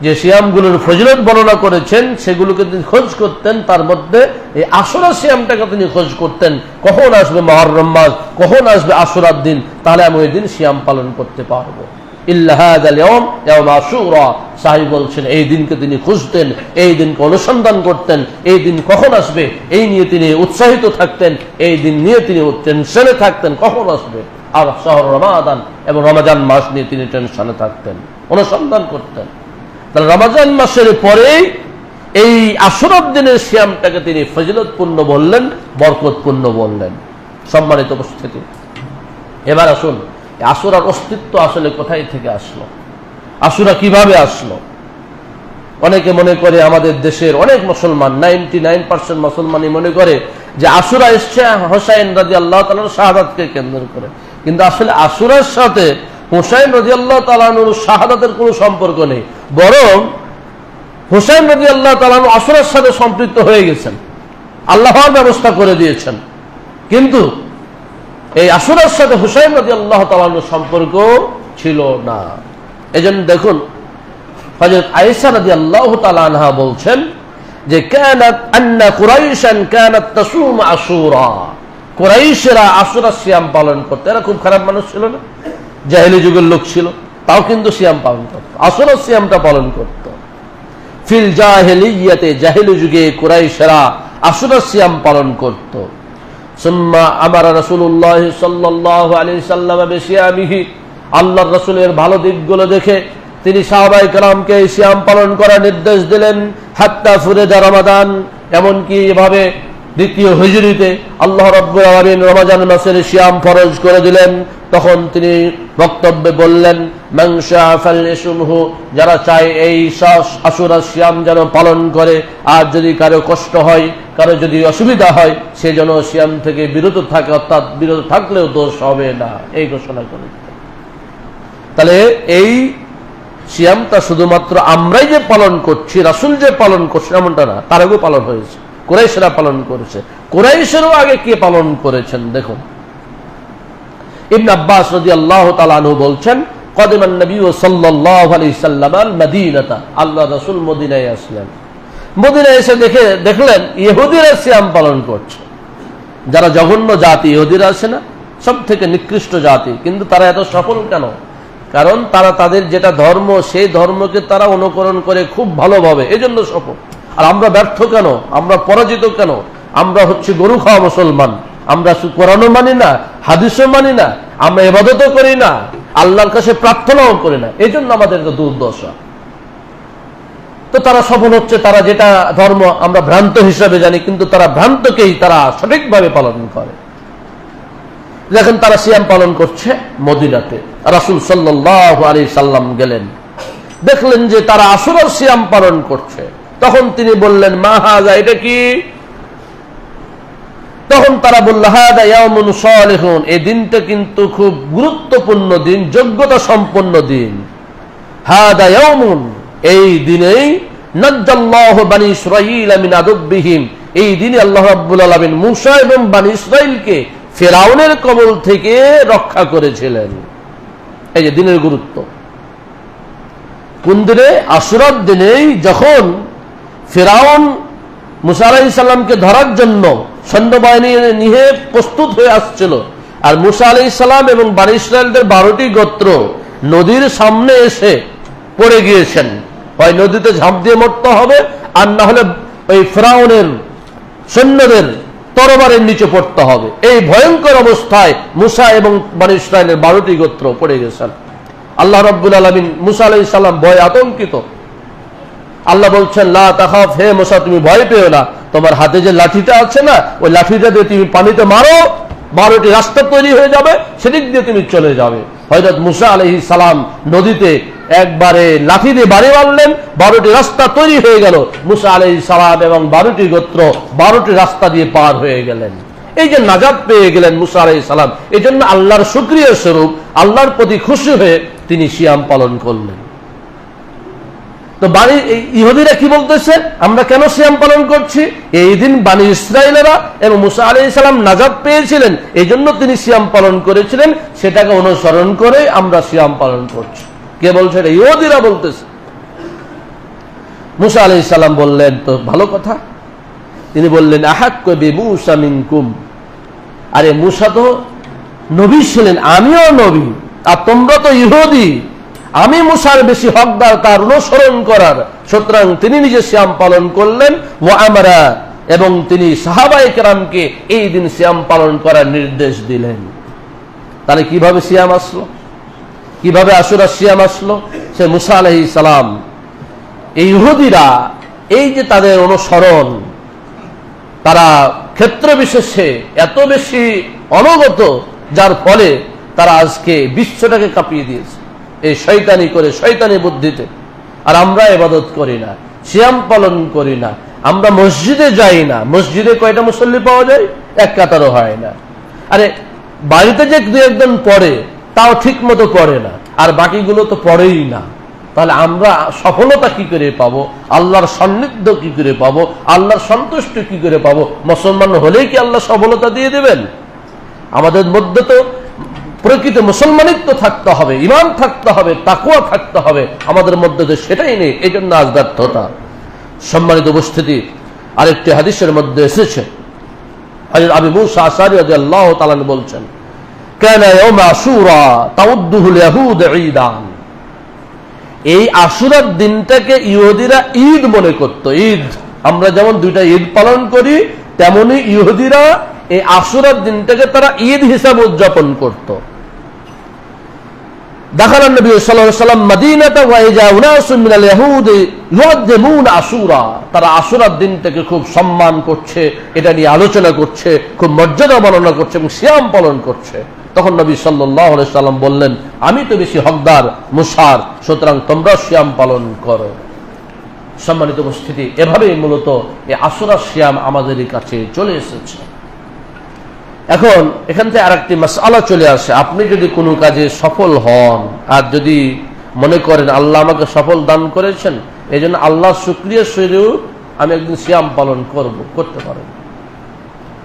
যে সিয়ামগুলোর ফজিলত বর্ণনা করেছেন সেগুলোকে তিনি খোঁজ করতেন। তার মধ্যে এই আশুরা সিয়ামটাকে তিনি খোঁজ করতেন, কখন আসবে মুহররম মাস, কখন আসবে আশুরার দিন, তাহলে আমি ওই দিন সিয়াম পালন করতে পারবো। ইল্লা হাযাল ইয়াওম ইয়াওম আশুরা। সাহাবী বলছেন এই দিনকে তিনি খুঁজতেন, এই দিনকে অনুসন্ধান করতেন, এই দিন কখন আসবে এই নিয়ে তিনি উৎসাহিত থাকতেন, এই দিন নিয়ে তিনি টেনশনে থাকতেন কখন আসবে। আর শাহর রমাদান এবং রমজান মাস নিয়ে তিনি টেনশনে থাকতেন, অনুসন্ধান করতেন। তাহলে রমজান মাসের পরেই এই আশুরার দিনের সিয়ামটাকে তিনি ফজিলতপূর্ণ বললেন, বরকতপূর্ণ বললেন। সম্মানিত উপস্থিতি, এবার আসুন আশুরার অস্তিত্ব আসলে কোথায় থেকে আসলো, আশুরা কিভাবে আসলো। অনেকে মনে করে, আমাদের দেশের অনেক মুসলমান 99% মুসলমানই মনে করে যে আশুরা এসছে হোসাইন রাদিয়াল্লাহু তাআলার শাহাদাতকে কেন্দ্র করে, কিন্তু আসলে আশুরার সাথে হোসাইন রাদিয়াল্লাহু তাআলার শাহাদাতের কোনো সম্পর্ক নেই, বরং হোসাইন রাদিয়াল্লাহু তাআলা আশুরার সাথে সম্পৃক্ত হয়ে গেছেন, আল্লাহর ব্যবস্থা করে দিয়েছেন, কিন্তু এই আশুরার সাথে হুসাইন রাদিয়াল্লাহু তাআলার সম্পর্ক ছিল না। এজন্য দেখুন হযরত আয়েশা রাদিয়াল্লাহু তাআলা আনহা বলছেন যে কানাত আন্না কুরাইশান কানাত তাসুম আশুরা, কুরাইশরা আশুরা সিয়াম পালন করত। এরা খুব খারাপ মানুষ ছিল না, জাহেলি যুগের লোক ছিল, তাও কিন্তু সিয়াম পালন করত, আশুরা সিয়ামটা পালন করত। ফিল জাহেলিয়াতে, জাহেলি যুগে কুরাইশরা আশুরা সিয়াম পালন করত। সুম্মা আমারা রাসূলুল্লাহ সাল্লাল্লাহু আলাইহি সাল্লাম বিসিয়ামিহি, আল্লাহর রাসূলের ভালো দিকগুলো দেখে তিনি সাহাবায়ে কেরামকে সিয়াম পালন করার নির্দেশ দিলেন। হাত্তা ফুরিদা রমাদান, এমনকি এভাবে দ্বিতীয় হিজরিতে আল্লাহ রাব্বুল আলামিন রমজান মাসের সিয়াম ফরজ করে দিলেন। তখন তিনি বক্তব্যে বললেন মান শাআ ফালইসমহু, যারা চায় এই আশুরা সিয়াম যেন পালন করে, আর যদি কারো কষ্ট হয়, কারো যদি অসুবিধা হয়, সে যেন সিয়াম থেকে বিরত থাকে, অর্থাৎ বিরত থাকলেও দোষ হবে না, এই ঘোষণা করে। তাহলে এই সিয়ামটা শুধুমাত্র আমরাই যে পালন করছি, রাসূল যে পালন করছে এমনটা না, তার আগেও পালন হয়েছে, কুরাইশরা পালন করেছে। কুরাইশেরও আগে কে পালন করেছেন দেখুন। ইবনে আব্বাস রাদিয়াল্লাহু তাআলা আনহু বলছেন কদিমান নবী সাল্লাল্লাহু আলাইহি সাল্লাম আল মদিনাতা, আল্লাহ রাসূল মদিনায় আসলেন। মদিনায় এসে দেখলেন ইহুদিরা সিয়াম পালন করছে। যারা জঘন্য জাতি ইহুদিরা আছে না, সব থেকে নিকৃষ্ট জাতি, কিন্তু তারা এত সফল কেন? কারণ তারা তাদের যেটা ধর্ম, সেই ধর্মকে তারা অনুকরণ করে খুব ভালোভাবে, এজন্য সফল। আর আমরা ব্যর্থ কেন, আমরা পরাজিত কেন? আমরা হচ্ছে গরু খাওয়া মুসলমান, আমরা কোরআনও মানি না, হাদিসও মানি না, আমরা ইবাদতও করি না, আল্লাহর কাছে প্রার্থনাও করি না, এই জন্য আমাদের তো দুর্দশা। তো তারা সফল হচ্ছে, তারা যেটা ধর্ম আমরা ভ্রান্ত হিসাবে জানি, কিন্তু তারা ভ্রান্তকেই তারা সঠিকভাবে পালন করে। দেখেন তারা সিয়াম পালন করছে মদিনাতে, রাসূল সাল্লাল্লাহু আলাইহি সাল্লাম গেলেন, দেখলেন যে তারা আশুরার সিয়াম পালন করছে। তখন তিনি বললেন মা হাযা, এটা কি? তখন তারা বলল হাযা ইয়াউমুন সালিহুন, এই দিনটা কিন্তু খুব গুরুত্বপূর্ণ দিন, যোগ্যতা সম্পন্ন দিন। হাযা ইয়াউমুন, এই দিনেই নাজ্জাল্লাহু বনি ইসরাঈল মিন আদুব্বিহিম, এই দিনে আল্লাহ রাব্বুল আলামিন মূসা এবং বনি ইসরাঈলকে ফিরআউনের কবল থেকে রক্ষা করেছিলেন। এই যে দিনের গুরুত্ব। কোন দিনে? আশুরার দিনেই, যখন ফিরআউন মূসা আলাইহিস সালামকে ধরার জন্য সৈন্যবাহিনী নিয়ে প্রস্তুত হয়ে আসছিল, আর মূসা আলাইহিস সালাম এবং বনি ইসরাঈলদের 12টি গোত্র নদীর সামনে এসে পড়ে গিয়েছেন। হয় নদীতে ঝাঁপ দিয়ে মরতে হবে, আর না হলে ওই ফিরআউনের সৈন্যদের তরবারের নিচে পড়তে হবে। এই ভয়ঙ্কর অবস্থায় মূসা এবং বনি ইসরাঈলের 12টি গোত্র পড়ে গেছেন। আল্লাহ রাব্বুল আলামিন মূসা আলাইহিস সালাম ভয়ে আতঙ্কিত। আল্লাহ বলছেন লা তাখাফ, হে মূসা তুমি ভয় পেও না, তোমার হাতে যে লাঠিটা আছে না, ওই লাঠিটা দিয়ে তুমি পানিতে মারো, 12টি রাস্তা তৈরি হয়ে যাবে, সেদিক দিয়ে তুমি চলে যাবে। হযরত মূসা আলাইহিস সালাম নদীতে একবারে লাঠি দিয়ে বাড়ি মারলেন, 12টি রাস্তা তৈরি হয়ে গেল। মূসা আলাইহিস সালাম এবং 12টি গোত্র 12টি রাস্তা দিয়ে পার হয়ে গেলেন। এই যে নাজাত পেয়ে গেলেন মূসা আলাইহিস সালাম, এই জন্য আল্লাহর শুকরিয়া স্বরূপ আল্লাহর প্রতি খুশি হয়ে তিনি সিয়াম পালন করলেন। তো ইহুদিরা কি বলতেছে, আমরা কেন সিয়াম পালন করছি? এই দিন বনি ইসরাঈলেরা এবং মূসা আলাইহিস সালাম নাজাত পেয়েছিলেন, এই জন্য তিনি সিয়াম পালন করেছিলেন, সেটাকে অনুসরণ করে আমরা সিয়াম পালন করছি। কে বলছে? ইহুদিরা বলতেছে। মূসা আলাইহিস সালাম বললেন তো ভালো কথা, তিনি বললেন আহাক্কু বিমূসা মিনকুম, আরে মূসা তো নবী ছিলেন, আমিও নবী, আর তোমরা তো ইহুদি, আমি মুসার বেশি হকদার তার অনুসরণ করার, সুতরাং তিনি নিজে সিয়াম পালন করলেন। ওয়া আমরা, এবং তিনি সাহাবায়ে কেরামকে এই দিন সিয়াম পালন করার নির্দেশ দিলেন। তাহলে কিভাবে সিয়াম আসলো, কিভাবে আশুরা সিয়াম আসলো? সে মুসা আলাইহিস সালাম, এই ইহুদিরা এই যে তাদের অনুসরণ, তারা ক্ষেত্র বিশেষে এত বেশি অনগত, যার ফলে তারা আজকে বিশ্বটাকে কাঁপিয়ে দিয়েছে এই শয়তানি করে, শয়তানি বুদ্ধিতে। আর আমরা ইবাদত করি না, সিয়াম পালন করি না, আমরা মসজিদে যাই না। মসজিদে কয়টা মুসল্লি পাওয়া যায়? এক কাতারও হয় না। আরে বাড়িতে যে দু একজন পড়ে, তাও ঠিক মতো পড়ে না, আর বাকিগুলো তো পড়েই না। তাহলে আমরা সফলতা কি করে পাবো? আল্লাহর সান্নিধ্য কি করে পাবো? আল্লাহর সন্তুষ্ট কি করে পাবো? মুসলমান হলেই কি আল্লাহ সফলতা দিয়ে দেবেন? আমাদের মধ্যে তো প্রকৃত মুসলমানিত্ব থাকতে হবে, ঈমান থাকতে হবে, তাকওয়া থাকতে হবে। আমাদের মধ্যে তো সেটাই নেই, এই জন্য আজ ব্যর্থতা। সম্মানিত উপস্থিতি, আরেকটি হাদিসের মধ্যে এসেছে, হযরত আবু মুসা আশআরী রাদিয়াল্লাহু তাআলা বলছেন, কানা ইয়াউম আশুরা তাউদ্দুহুল ইয়াহুদ ঈদান। এই আশুরার দিনটাকে ইহুদিরা ঈদ মনে করত। ঈদ, আমরা যেমন দুইটা ঈদ পালন করি, তেমনি ইহুদিরা এই আশুরার দিনটাকে তারা ঈদ হিসাবে উদযাপন করত। দাখাল নবী সাল্লাল্লাহু আলাইহি ওয়াসাল্লাম মদিনাতা ওয়া ইজা উনাসুম মিনাল ইয়াহুদি ইউআযিমুন আশুরা। তারা আশুরার দিনটাকে খুব সম্মান করছে, এটা নিয়ে আলোচনা করছে, খুব মর্যাদা বর্ণনা করছে এবং সিয়াম পালন করছে। তখন নবী সাল্লাল্লাহু আলাইহি ওয়াসাল্লাম বললেন, আমি তো বেশি হকদার মুসার, সুতরাং তোমরা সিয়াম পালন করো। সম্মানিত উপস্থিতি, এভাবেই মূলত এই আশুরা সিয়াম আমাদের কাছে চলে এসেছে। এখন এখান থেকে আরেকটি মাসআলা চলে আসে, আপনি যদি কোনো কাজে সফল হন আর যদি মনে করেন আল্লাহ আমাকে সফল দান করেছেন, এই জন্য আল্লাহর শুকরিয়া স্বরূপ আমি একদিন সিয়াম পালন করতে পারেন।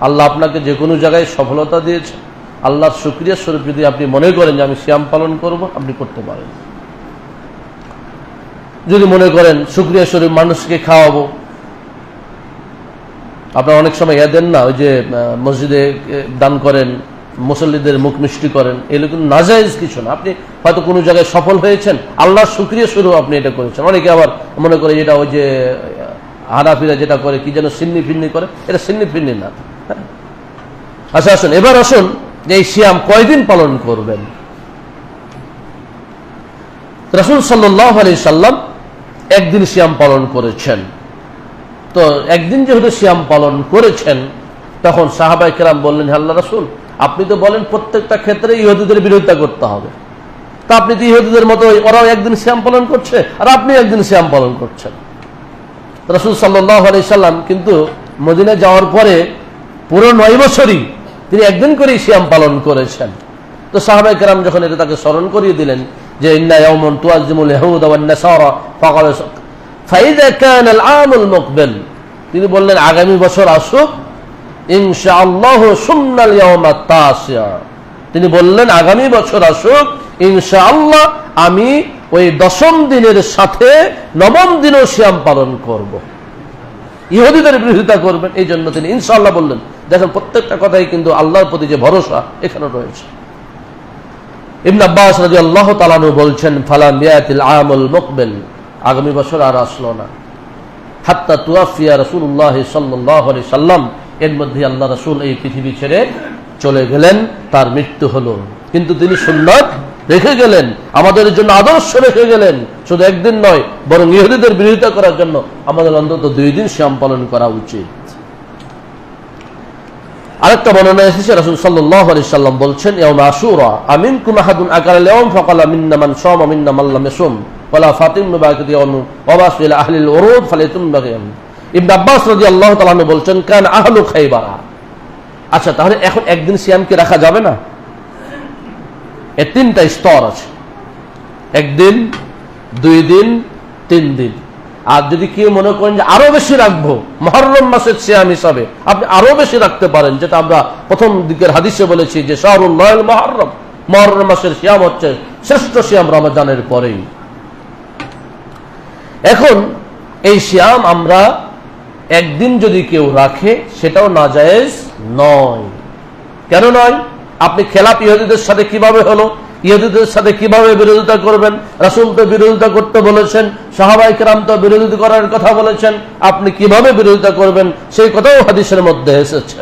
আল্লাহ আপনাকে যে কোনো জায়গায় সফলতা দিয়েছেন, আল্লাহর শুকরিয়া স্বরূপ যদি আপনি মনে করেন যে আমি সিয়াম পালন করব, আপনি করতে পারেন। যদি মনে করেন শুকরিয়া স্বরূপ মানুষকে খাওয়াবো, আপনারা অনেক সময় দেন না, ওই যে মসজিদে দান করেন, মুসল্লিদের মুখ মিষ্টি করেন, এগুলো কিন্তু নাজায়েজ কিছু না। আপনি হয়তো কোনো জায়গায় সফল হয়েছেন, আল্লাহর শুকরিয়া স্বরূপ আপনি এটা করেছেন। অনেকে আবার মনে করে এটা ওই যে হানাফিরা যেটা করে, কি যেন সিন্নি ফিন্নি করে, এটা সিন্নি ফিন্নি না। আচ্ছা আসুন, এবার আসুন যে এই সিয়াম কয়দিন পালন করবেন। রাসূল সাল্লাল্লাহু আলাইহি সাল্লাম একদিন সিয়াম পালন করেছেন। তো একদিন যেহেতু সিয়াম পালন করেছেন, তখন সাহাবায়ে কেরাম বললেন, হে আল্লাহর রাসূল, আপনি তো বলেন প্রত্যেকটা ক্ষেত্রে ইহুদিদের বিরোধিতা করতে হবে, তা আপনি তো ইহুদিদের মতো ওরাও একদিন সিয়াম পালন করছে আর আপনি একদিন সিয়াম পালন করছেন। রাসূল সাল্লাল্লাহু আলাইহি সাল্লাম কিন্তু মদিনা যাওয়ার পরে পুরো 9 বছরই তিনি একদিন করেই সিয়াম পালন করেছেন। তো সাহাবায়ে কেরাম যখন এটা তাকে স্মরণ করিয়ে দিলেন যে ইন্না ইয়াওমান তুআযিমুল ইয়াহুদা ওয়ান নাসারা ফাকাল ফাইযা কানা আল আমুল মুকবিল, তিনি বললেন আগামী বছর আসুক ইনশাআল্লাহ সুন্নাল ইয়াউমাত তাসিয়া। তিনি বললেন আগামী বছর আসুক ইনশাআল্লাহ, আমি ওই 10ম দিনের সাথে 9ম দিনও সিয়াম পালন করব। ইহুদিদের বিরোধিতা করবেন, এই জন্য তিনি ইনশাআল্লাহ বললেন। দেখেন প্রত্যেকটা কথাই কিন্তু আল্লাহর প্রতি যে ভরসা এখানে রয়েছে। ইবনে আব্বাস রাদিয়াল্লাহু তাআলা আনহু বলছেন, ফালাম ইয়াতিল আমুল মুকবিল, আগামী বছর আর আসলো না। হাত্তা তুওয়াফিয়া রাসূলুল্লাহ সাল্লাল্লাহু আলাইহি সাল্লাম, এর মধ্যে আল্লাহ রাসূল এই পৃথিবী ছেড়ে চলে গেলেন, তার মৃত্যু হলো। কিন্তু তিনি সুন্নাত রেখে গেলেন, আমাদের জন্য আদর্শ রেখে গেলেন। শুধু একদিন নয়, বরং ইহুদিদের বিরোধিতা করার জন্য আমাদের অন্তত 2 দিন সিয়াম পালন করা উচিত। আরেকটা বর্ণনা এসেছে, রাসূল সাল্লাল্লাহু আলাইহি সাল্লাম বলছেন, ইয়াউম আশুরা আমিনকুম আহাদুন আকালা ইয়াউম ফাকালা মিন্না মান শামা মিন্না মান লাম ইয়াসুম ওয়ালা ফাতিমু বাকিত ইয়াউম ওয়া বাসিল আহলিল উরুদ ফালাতুম বাকিয়াম। ইবনে আব্বাস রাদিয়াল্লাহু তাআলা বলছেন, কান আহলু খায়বারা। আচ্ছা, তাহলে এখন একদিন সিয়াম কি রাখা যাবে না? এর 3টা স্তর আছে, একদিন, 2 দিন, 3 দিন। আর যদি কেউ মনে করেন যে আরো বেশি রাখবো মুহররম মাসের সিয়াম হিসাবে, আপনি আরো বেশি রাখতে পারেন, যেটা আমরা প্রথম দিকের হাদিসে বলেছি যে শাহরুল্লাহিল মুহররম, মুহররম মাসের সিয়াম হচ্ছে শ্রেষ্ঠ সিয়াম রমজানের পরেই। এখন এই সিয়াম আমরা একদিন যদি কেউ রাখে সেটাও নাজায়েজ নয়। কেন নয়? আপনি খেলাপ ইহুদিদের সাথে কিভাবে হলো? ইহুদিদের সাথে কিভাবে বিরোধিতা করবেন? রাসূল তো বিরোধিতা করতে বলেছেন, সাহাবায়ে কেরাম তো বিরোধিতা করার কথা বলেছেন, আপনি কিভাবে বিরোধিতা করবেন সেই কথাও হাদিসের মধ্যে এসেছে।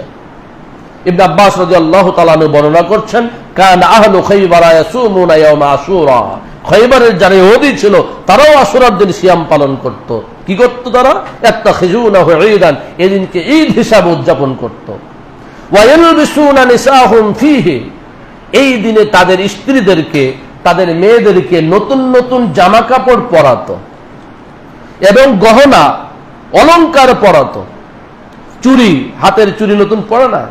ইবনে আব্বাস রাদিয়াল্লাহু তাআলা আনহু বর্ণনা করছেন, কানা আহলু খায়বার ইয়াসুমুনা ইয়াওমা আশুরা, খায়বারের যারা ইহুদি ছিল তারাও আশুরার দিন সিয়াম পালন করত। কি করত তারা? ইয়াত্তাখিজুনাহু ঈদান, এই দিনকে ঈদ হিসাবে উদযাপন করত। ওয়া ইয়ালবিসুনা নিসাহুম ফীহি, এই দিনে তাদের স্ত্রীদেরকে, তাদের মেয়েদেরকে নতুন নতুন জামা কাপড় পরাতো এবং গহনা অলংকার পরাতো। চুরি, হাতের চুরি নতুন পরে না,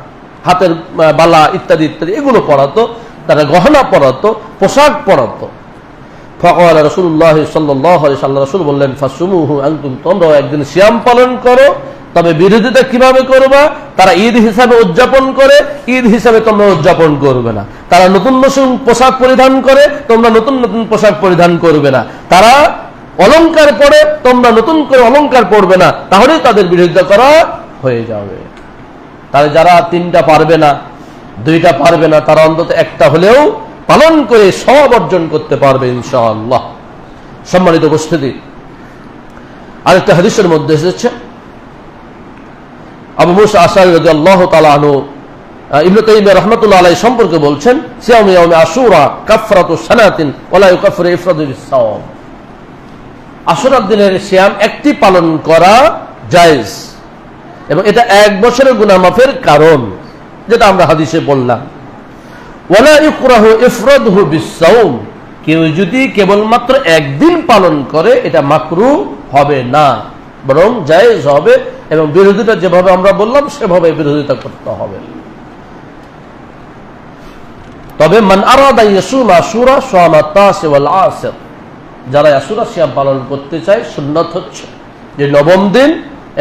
হাতের বালা ইত্যাদি ইত্যাদি এগুলো পরাতো, তারা গহনা পরাতো, পোশাক পরাতো। ফাকাল রাসূলুল্লাহ সাল্লাল্লাহু আলাইহি ওয়াসাল্লাম, রাসূল বললেন, ফাসুমুহু আনতুম, তোমরা একদিন সিয়াম পালন করো, তবে বিরোধিতা কিভাবে করবা? তারা ঈদ হিসাবে উদযাপন করে, ঈদ হিসাবে তোমরা উদযাপন করবে না। তারা নতুন নতুন পোশাক পরিধান করে, তোমরা নতুন নতুন পোশাক পরিধান করবে না। তারা অলংকার পরে, তোমরা নতুন করে অলংকার পরবে না, তাহলেই তাদের বিরোধিতা করা হয়ে যাবে। তাহলে যারা 3টা পারবে না, 2টা পারবে না, তারা অন্তত একটা হলেও পালন করে সব অর্জন করতে পারবে ইনশাআল্লাহ। সম্মানিত উপস্থিতি, আরেকটা হাদিসের মধ্যে এসেছে, আবু মুসা আশআরী রাদিয়াল্লাহু তাআলা আনহু ইবনে তাইমিয়া রাহমাতুল্লাহ আলাইহি সম্পর্কে বলছেন, সিয়ামু ইয়াউমি আশুরা কাফরাতু সানাতিন ওয়া লা ইউকাফফিরু ইফরাদু বিস-সাওম। আশুরার দিনের সিয়াম একটি পালন করা জায়েজ এবং এটা 1 বছরের গুনাহ মাফের কারণ, যেটা আমরা হাদিসে বললাম। ওয়া লা ইকরাহু ইফরাদুহু বিস-সাওম, কেউ যদি কেবলমাত্র একদিন পালন করে এটা মাকরুহ হবে না, বরং জায়েজ হবে এবং বিরোধিতা যেভাবে আমরা বললাম সেভাবে বিরোধিতা করতে হবে। তবে মান আরাদা ইয়াসুমা আশুরা সামা তাসি ওয়াল আসির, যারা আশুরা সিয়াম পালন করতে চায়, সুন্নাত হচ্ছে যে 9ম দিন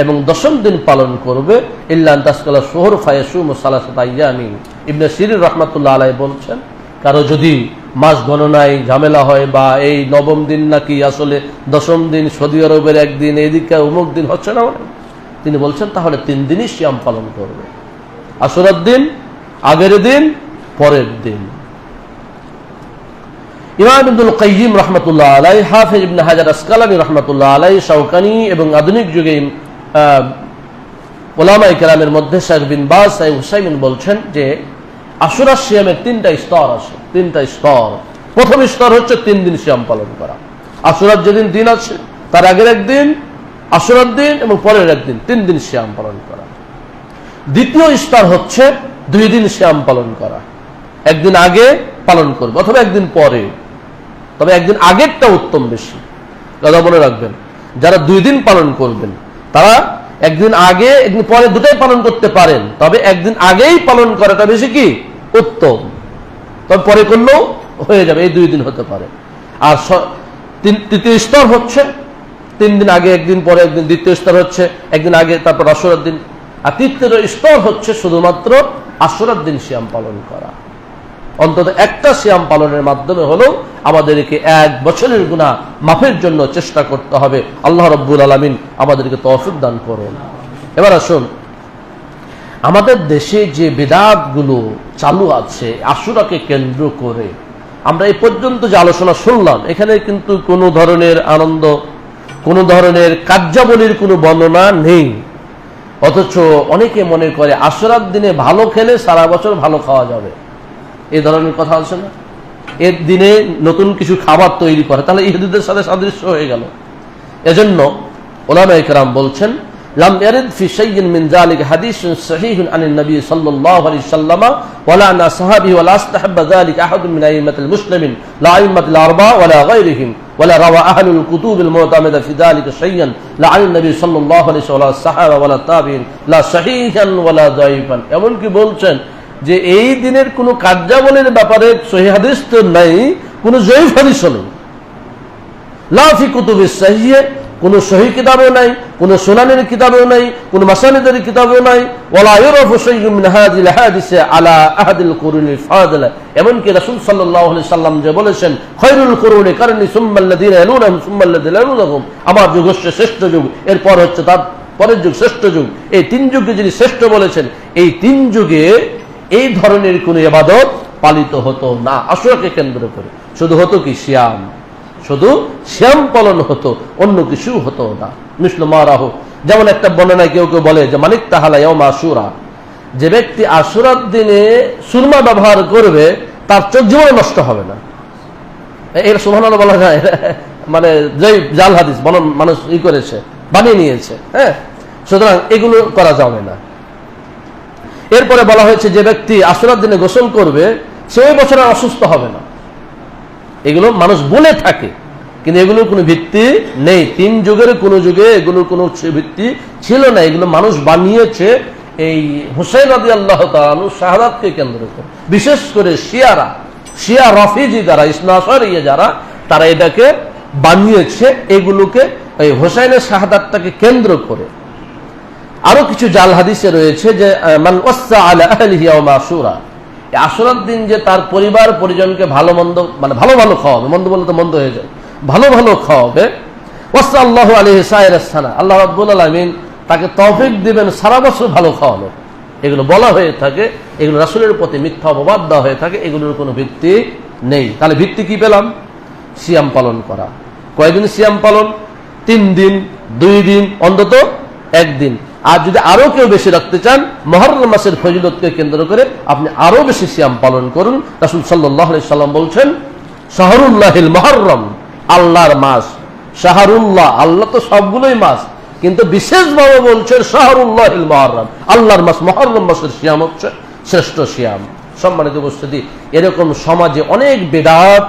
এবং 10ম দিন পালন করবে। ইল্লা আন তাসকালা শুহুর ফায়াসুমু সালাসাতা আইয়ামিন। ইবনে সিরিন রাহমাতুল্লাহ আলাইহি বলছেন, কারো যদি মাস গণনায় ঝামেলা হয় বা এই 9ম দিন নাকি আসলে 10ম দিন সৌদি আরবের একদিন, এদিকে অমুক দিন হচ্ছে না, তিনি বলছেন তাহলে 3 দিনই সিয়াম পালন করবে, আশুরার দিন, আগের দিন, পরের দিন। ইমাম ইবনুল কাইয়িম রাহমাতুল্লাহ আলাইহি, হাফিজ ইবনে হাজার আসকালানী রাহমাতুল্লাহ আলাইহি, শাওকানী এবং আধুনিক যুগে উলামায়ে কেরামের মধ্যে শেখ বিন বাজ, শাইখ হুসাইমিন বলছেন যে আশুরার সিয়ামের 3টা স্তর আছে, 3টা স্তর। প্রথম স্তর হচ্ছে 3 দিন সিয়াম পালন করা। আশুরার যেদিন দিন আছে তার আগের একদিন, আশুরার দিন এবং পরের একদিন, 3 দিন সিয়াম পালন করা। দ্বিতীয় স্তর হচ্ছে 2 দিন সিয়াম পালন করা, একদিন আগে পালন করবে অথবা একদিন পরে, তবে একদিন আগেরটা উত্তম বেশি। কথা মনে রাখবেন, যারা 2 দিন পালন করবেন তারা একদিন আগে একদিন পরে দুটাই পালন করতে পারেন, তবে একদিন আগেই পালন করাটা বেশি কি উত্তম, তবে পরে করলেও হয়ে যাবে, এই 2 দিন হতে পারে। আর তৃতীয় স্তর হচ্ছে 3 দিন আগে একদিন পরে একদিন, দ্বিতীয় স্তর হচ্ছে একদিন আগে তারপর আশুরার দিন, আর তৃতীয় স্তর হচ্ছে শুধুমাত্র আশুরার দিন সিয়াম পালন করা। অন্তত একটা সিয়াম পালনের মাধ্যমে হলেও আমাদেরকে 1 বছরের গুনাহ মাফের জন্য চেষ্টা করতে হবে। আল্লাহ রাব্বুল আলামিন আমাদেরকে তৌফিক দান করুন। এবার আসুন, আমাদের দেশে যে বিদআতগুলো চালু আছে আশুরাকে কেন্দ্র করে, আমরা এই পর্যন্ত যে আলোচনা শুনলাম, এখানে কিন্তু কোনো ধরনের আনন্দ, কোনো ধরনের কার্যাবলীর কোনো বর্ণনা নেই। অথচ অনেকে মনে করে আশুরার দিনে ভালো খেলে সারা বছর ভালো খাওয়া যাবে, এই ধরনের কথা আছে না? এর দিনে নতুন কিছু খাবার তৈরি করে, তাহলে ইহুদিদের সাথে সাদৃশ্য হয়ে গেল। এজন্য উলামায়ে কেরাম বলছেন, লাম ইয়ারিদ ফি শাইইন মিন যালিকা হাদিসুন সহিহুন আনিন নবী সাল্লাল্লাহু আলাইহি ওয়াসাল্লাম ওয়ালা আন আসহাবিহি ওয়ালা আস্তাহাব্বা যালিকা আহাদুন মিন আইম্মাতিল মুসলিমিন লা আইম্মাতিল আরবা ওয়ালা গায়রিহিম ওয়ালা রাওয়া আহলুল কুতুবিল মুতামিদা ফি যালিকা শাইইন লা আনিন নবী সাল্লাল্লাহু আলাইহি ওয়াসাল্লাম সাহাবা ওয়ালা তাবিঈন লা সহিহান ওয়ালা দাঈফান। এমন কি বলছেন যে এই দিনের কোন কার্যাবলীর ব্যাপারে সহিহ হাদিস তো নাই, কোন জয়ীফ হাদিসও নেই, লা ফি কুতুবিস সাহিহ, কোন সহিহ কিতাবেও নাই, কোন সুনানের কিতাবেও নাই, কোন মাসানিদের কিতাবেও নাই, ওয়ালা ইউরাফু শাইউন মিন হাযিল হাদিস আলা আহাদিল কুরুনিল ফাদিলা। এমনকি রাসূল সাল্লাল্লাহু আলাইহি সাল্লাম যে বলেছেন, খায়রুল কুরুনি কারনি সুম্মাল্লাযিনা ইয়ালুনহুম সুম্মাল্লাযিনা ইয়ালুনহুম, আমার যুগ হচ্ছে শ্রেষ্ঠ যুগ, এরপর হচ্ছে তার পরের যুগ শ্রেষ্ঠ যুগ। এই 3 যুগকে যিনি শ্রেষ্ঠ বলেছেন, এই 3 যুগে এই ধরনের কোন ইবাদত পালিত হতো না আশুরাকে কেন্দ্র করে। শুধু হতো কি সিয়াম, শুধু সিয়াম পালন হতো, অন্য কিছু হতো না। মিসলু মা রাহু, যেমন একটা বর্ণনায় কেউ কেউ বলে যে মানিক তাহালা ইয়াউম আশুরা, যে ব্যক্তি আশুরার দিনে সুরমা ব্যবহার করবে তার চোখ জীবনে নষ্ট হবে না। এর সুবহানাল্লাহ বলা যায়, মানে যেই জাল হাদিস মানুষ করেছে, বানিয়ে নিয়েছে। হ্যাঁ, সুতরাং এগুলো করা যাবে না। এরপরে বলা হয়েছে যে ব্যক্তি আশুরার দিনে গোসল করবে সে ওই বছর আর অসুস্থ হবে না। এগুলো মানুষ বলে থাকে, কিন্তু এগুলোর কোনো ভিত্তি নেই। 3 যুগের কোনো যুগে এগুলোর কোনো ভিত্তি ছিল না, এগুলো মানুষ বানিয়েছে এই হুসাইন রাদিয়াল্লাহু তাআলা আনহু শাহাদাতকে কেন্দ্র করে। বিশেষ করে শিয়া রাফিজি যারা, ইসনা আশারিয়া যারা, তারা এটাকে বানিয়েছে এগুলোকে এই হুসাইনের শাহাদাতটাকে কেন্দ্র করে। আরো কিছু জাল হাদিসে রয়েছে যে মান ওয়াসা আলা আহলিহি ইয়াউম আশুরা, আশুরার দিন যে তার পরিবার পরিজনকে ভালো মন্দ, মানে ভালো ভালো খাওয়াবে, মন্দ বললে তো মন্দ হয়ে যায়, ভালো ভালো খাওয়াবে। ওয়াসা আল্লাহু আলাইহি সাইরাস সানা, আল্লাহ রাব্বুল আলামিন তাকে তৌফিক দিবেন সারা বছর ভালো খাওয়ানো। এগুলো বলা হয়ে থাকে, এগুলো রাসূলের প্রতি মিথ্যা অপবাদ দেওয়া হয়ে থাকে, এগুলোর কোনো ভিত্তি নেই। তাহলে ভিত্তি কি পেলাম? সিয়াম পালন করা। কয়দিন সিয়াম পালন? 3 দিন, 2 দিন, অন্তত 1 দিন। আর যদি আরো কেউ বেশি রাখতে চান, মুহররম মাসের ফজিলতকে কেন্দ্র করে আপনি আরো বেশি সিয়াম পালন করুন। রাসূল সাল্লাল্লাহু আলাইহি সাল্লাম বলছেন শাহরুল্লাহিল মুহররম, আল্লাহর মাস। শাহরুল্লাহ, আল্লাহ তো সবগুলোই মাস, কিন্তু বিশেষভাবে বলছেন শাহরুল্লাহিল মুহররম, আল্লাহর মাস মুহররম মাসের সিয়াম হচ্ছে শ্রেষ্ঠ সিয়াম। সম্মানিত উপস্থিতি, এরকম সমাজে অনেক বেদাত,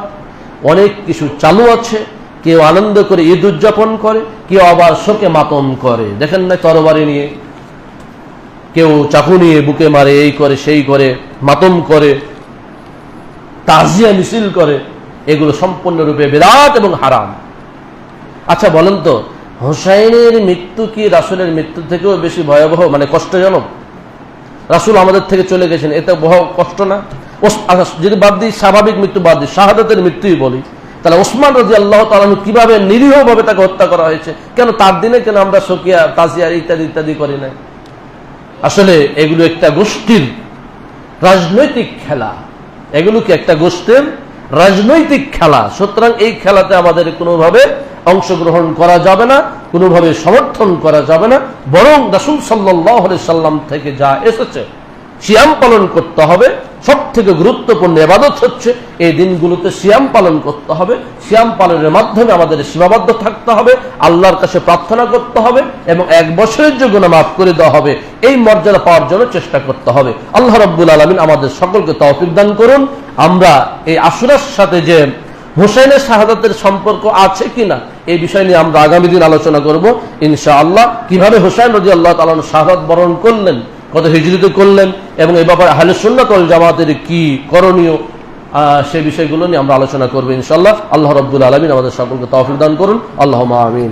অনেক কিছু চালু আছে। কেউ আনন্দ করে ঈদ উদযাপন করে, কেউ আবার শোকে মাতম করে। দেখেন না, তরবারি নিয়ে কেউ চাকু নিয়ে বুকে মারে, এই করে সেই করে, মাতম করে, তাজিয়া মিছিল করে। এগুলো সম্পূর্ণরূপে বেদাত এবং হারাম। আচ্ছা বলেন তো, হুসাইনের মৃত্যু কি রাসূলের মৃত্যু থেকেও বেশি ভয়াবহ, মানে কষ্টজনক? রাসূল আমাদের থেকে চলে গেছেন, এতে বহু কষ্ট না? যদি বাদ দিই, স্বাভাবিক মৃত্যু বাদ দিই, শাহাদাতের মৃত্যুই বলি, তাহলে ওসমান রাদিয়াল্লাহু তাআলা আনহু কিভাবে নিরীহভাবে তাকে হত্যা করা হয়েছে? কেন তার দিনে কেন আমরা শোকিয়া, তাজিয়া ইত্যাদি ইত্যাদি করি না? আসলে এগুলো একটা গোষ্ঠীর রাজনৈতিক খেলা, এগুলো কি একটা গোষ্ঠীর রাজনৈতিক খেলা। সুতরাং এই খেলাতে আমাদের কোনোভাবে অংশগ্রহণ করা যাবে না, কোনোভাবে সমর্থন করা যাবে না। বরং রাসূল সাল্লাল্লাহু আলাইহি সাল্লাম থেকে যা এসেছে সিয়াম পালন করতে হবে। সব থেকে গুরুত্বপূর্ণ ইবাদত হচ্ছে এই দিনগুলোতে সিয়াম পালন করতে হবে। সিয়াম পালনের মাধ্যমে আমাদের সীমাবদ্ধ থাকতে হবে, আল্লাহর কাছে প্রার্থনা করতে হবে এবং 1 বছরের যে গুনাহ মাফ করে দেওয়া হবে, এই মর্যাদা পাওয়ার জন্য চেষ্টা করতে হবে। আল্লাহ রাব্বুল আলামিন আমাদের সকলকে তৌফিক দান করুন। আমরা এই আশুরার সাথে যে হুসাইনের শাহাদাতের সম্পর্ক আছে কিনা, এই বিষয় নিয়ে আমরা আগামী দিন আলোচনা করব ইনশাআল্লাহ। কিভাবে হুসাইন রাদিয়াল্লাহু তাআলা শাহাদাত বরণ করলেন, কত হিজরতে করলেন, এবং এই ব্যাপারে আহলে সুন্নাত ওয়াল জামাতের কি করণীয়, সেই বিষয়গুলো নিয়ে আমরা আলোচনা করব ইনশাআল্লাহ। আল্লাহ রাব্বুল আলামিন আমাদের সকলকে তৌফিক দান করুন। আল্লাহুম্মা আমিন।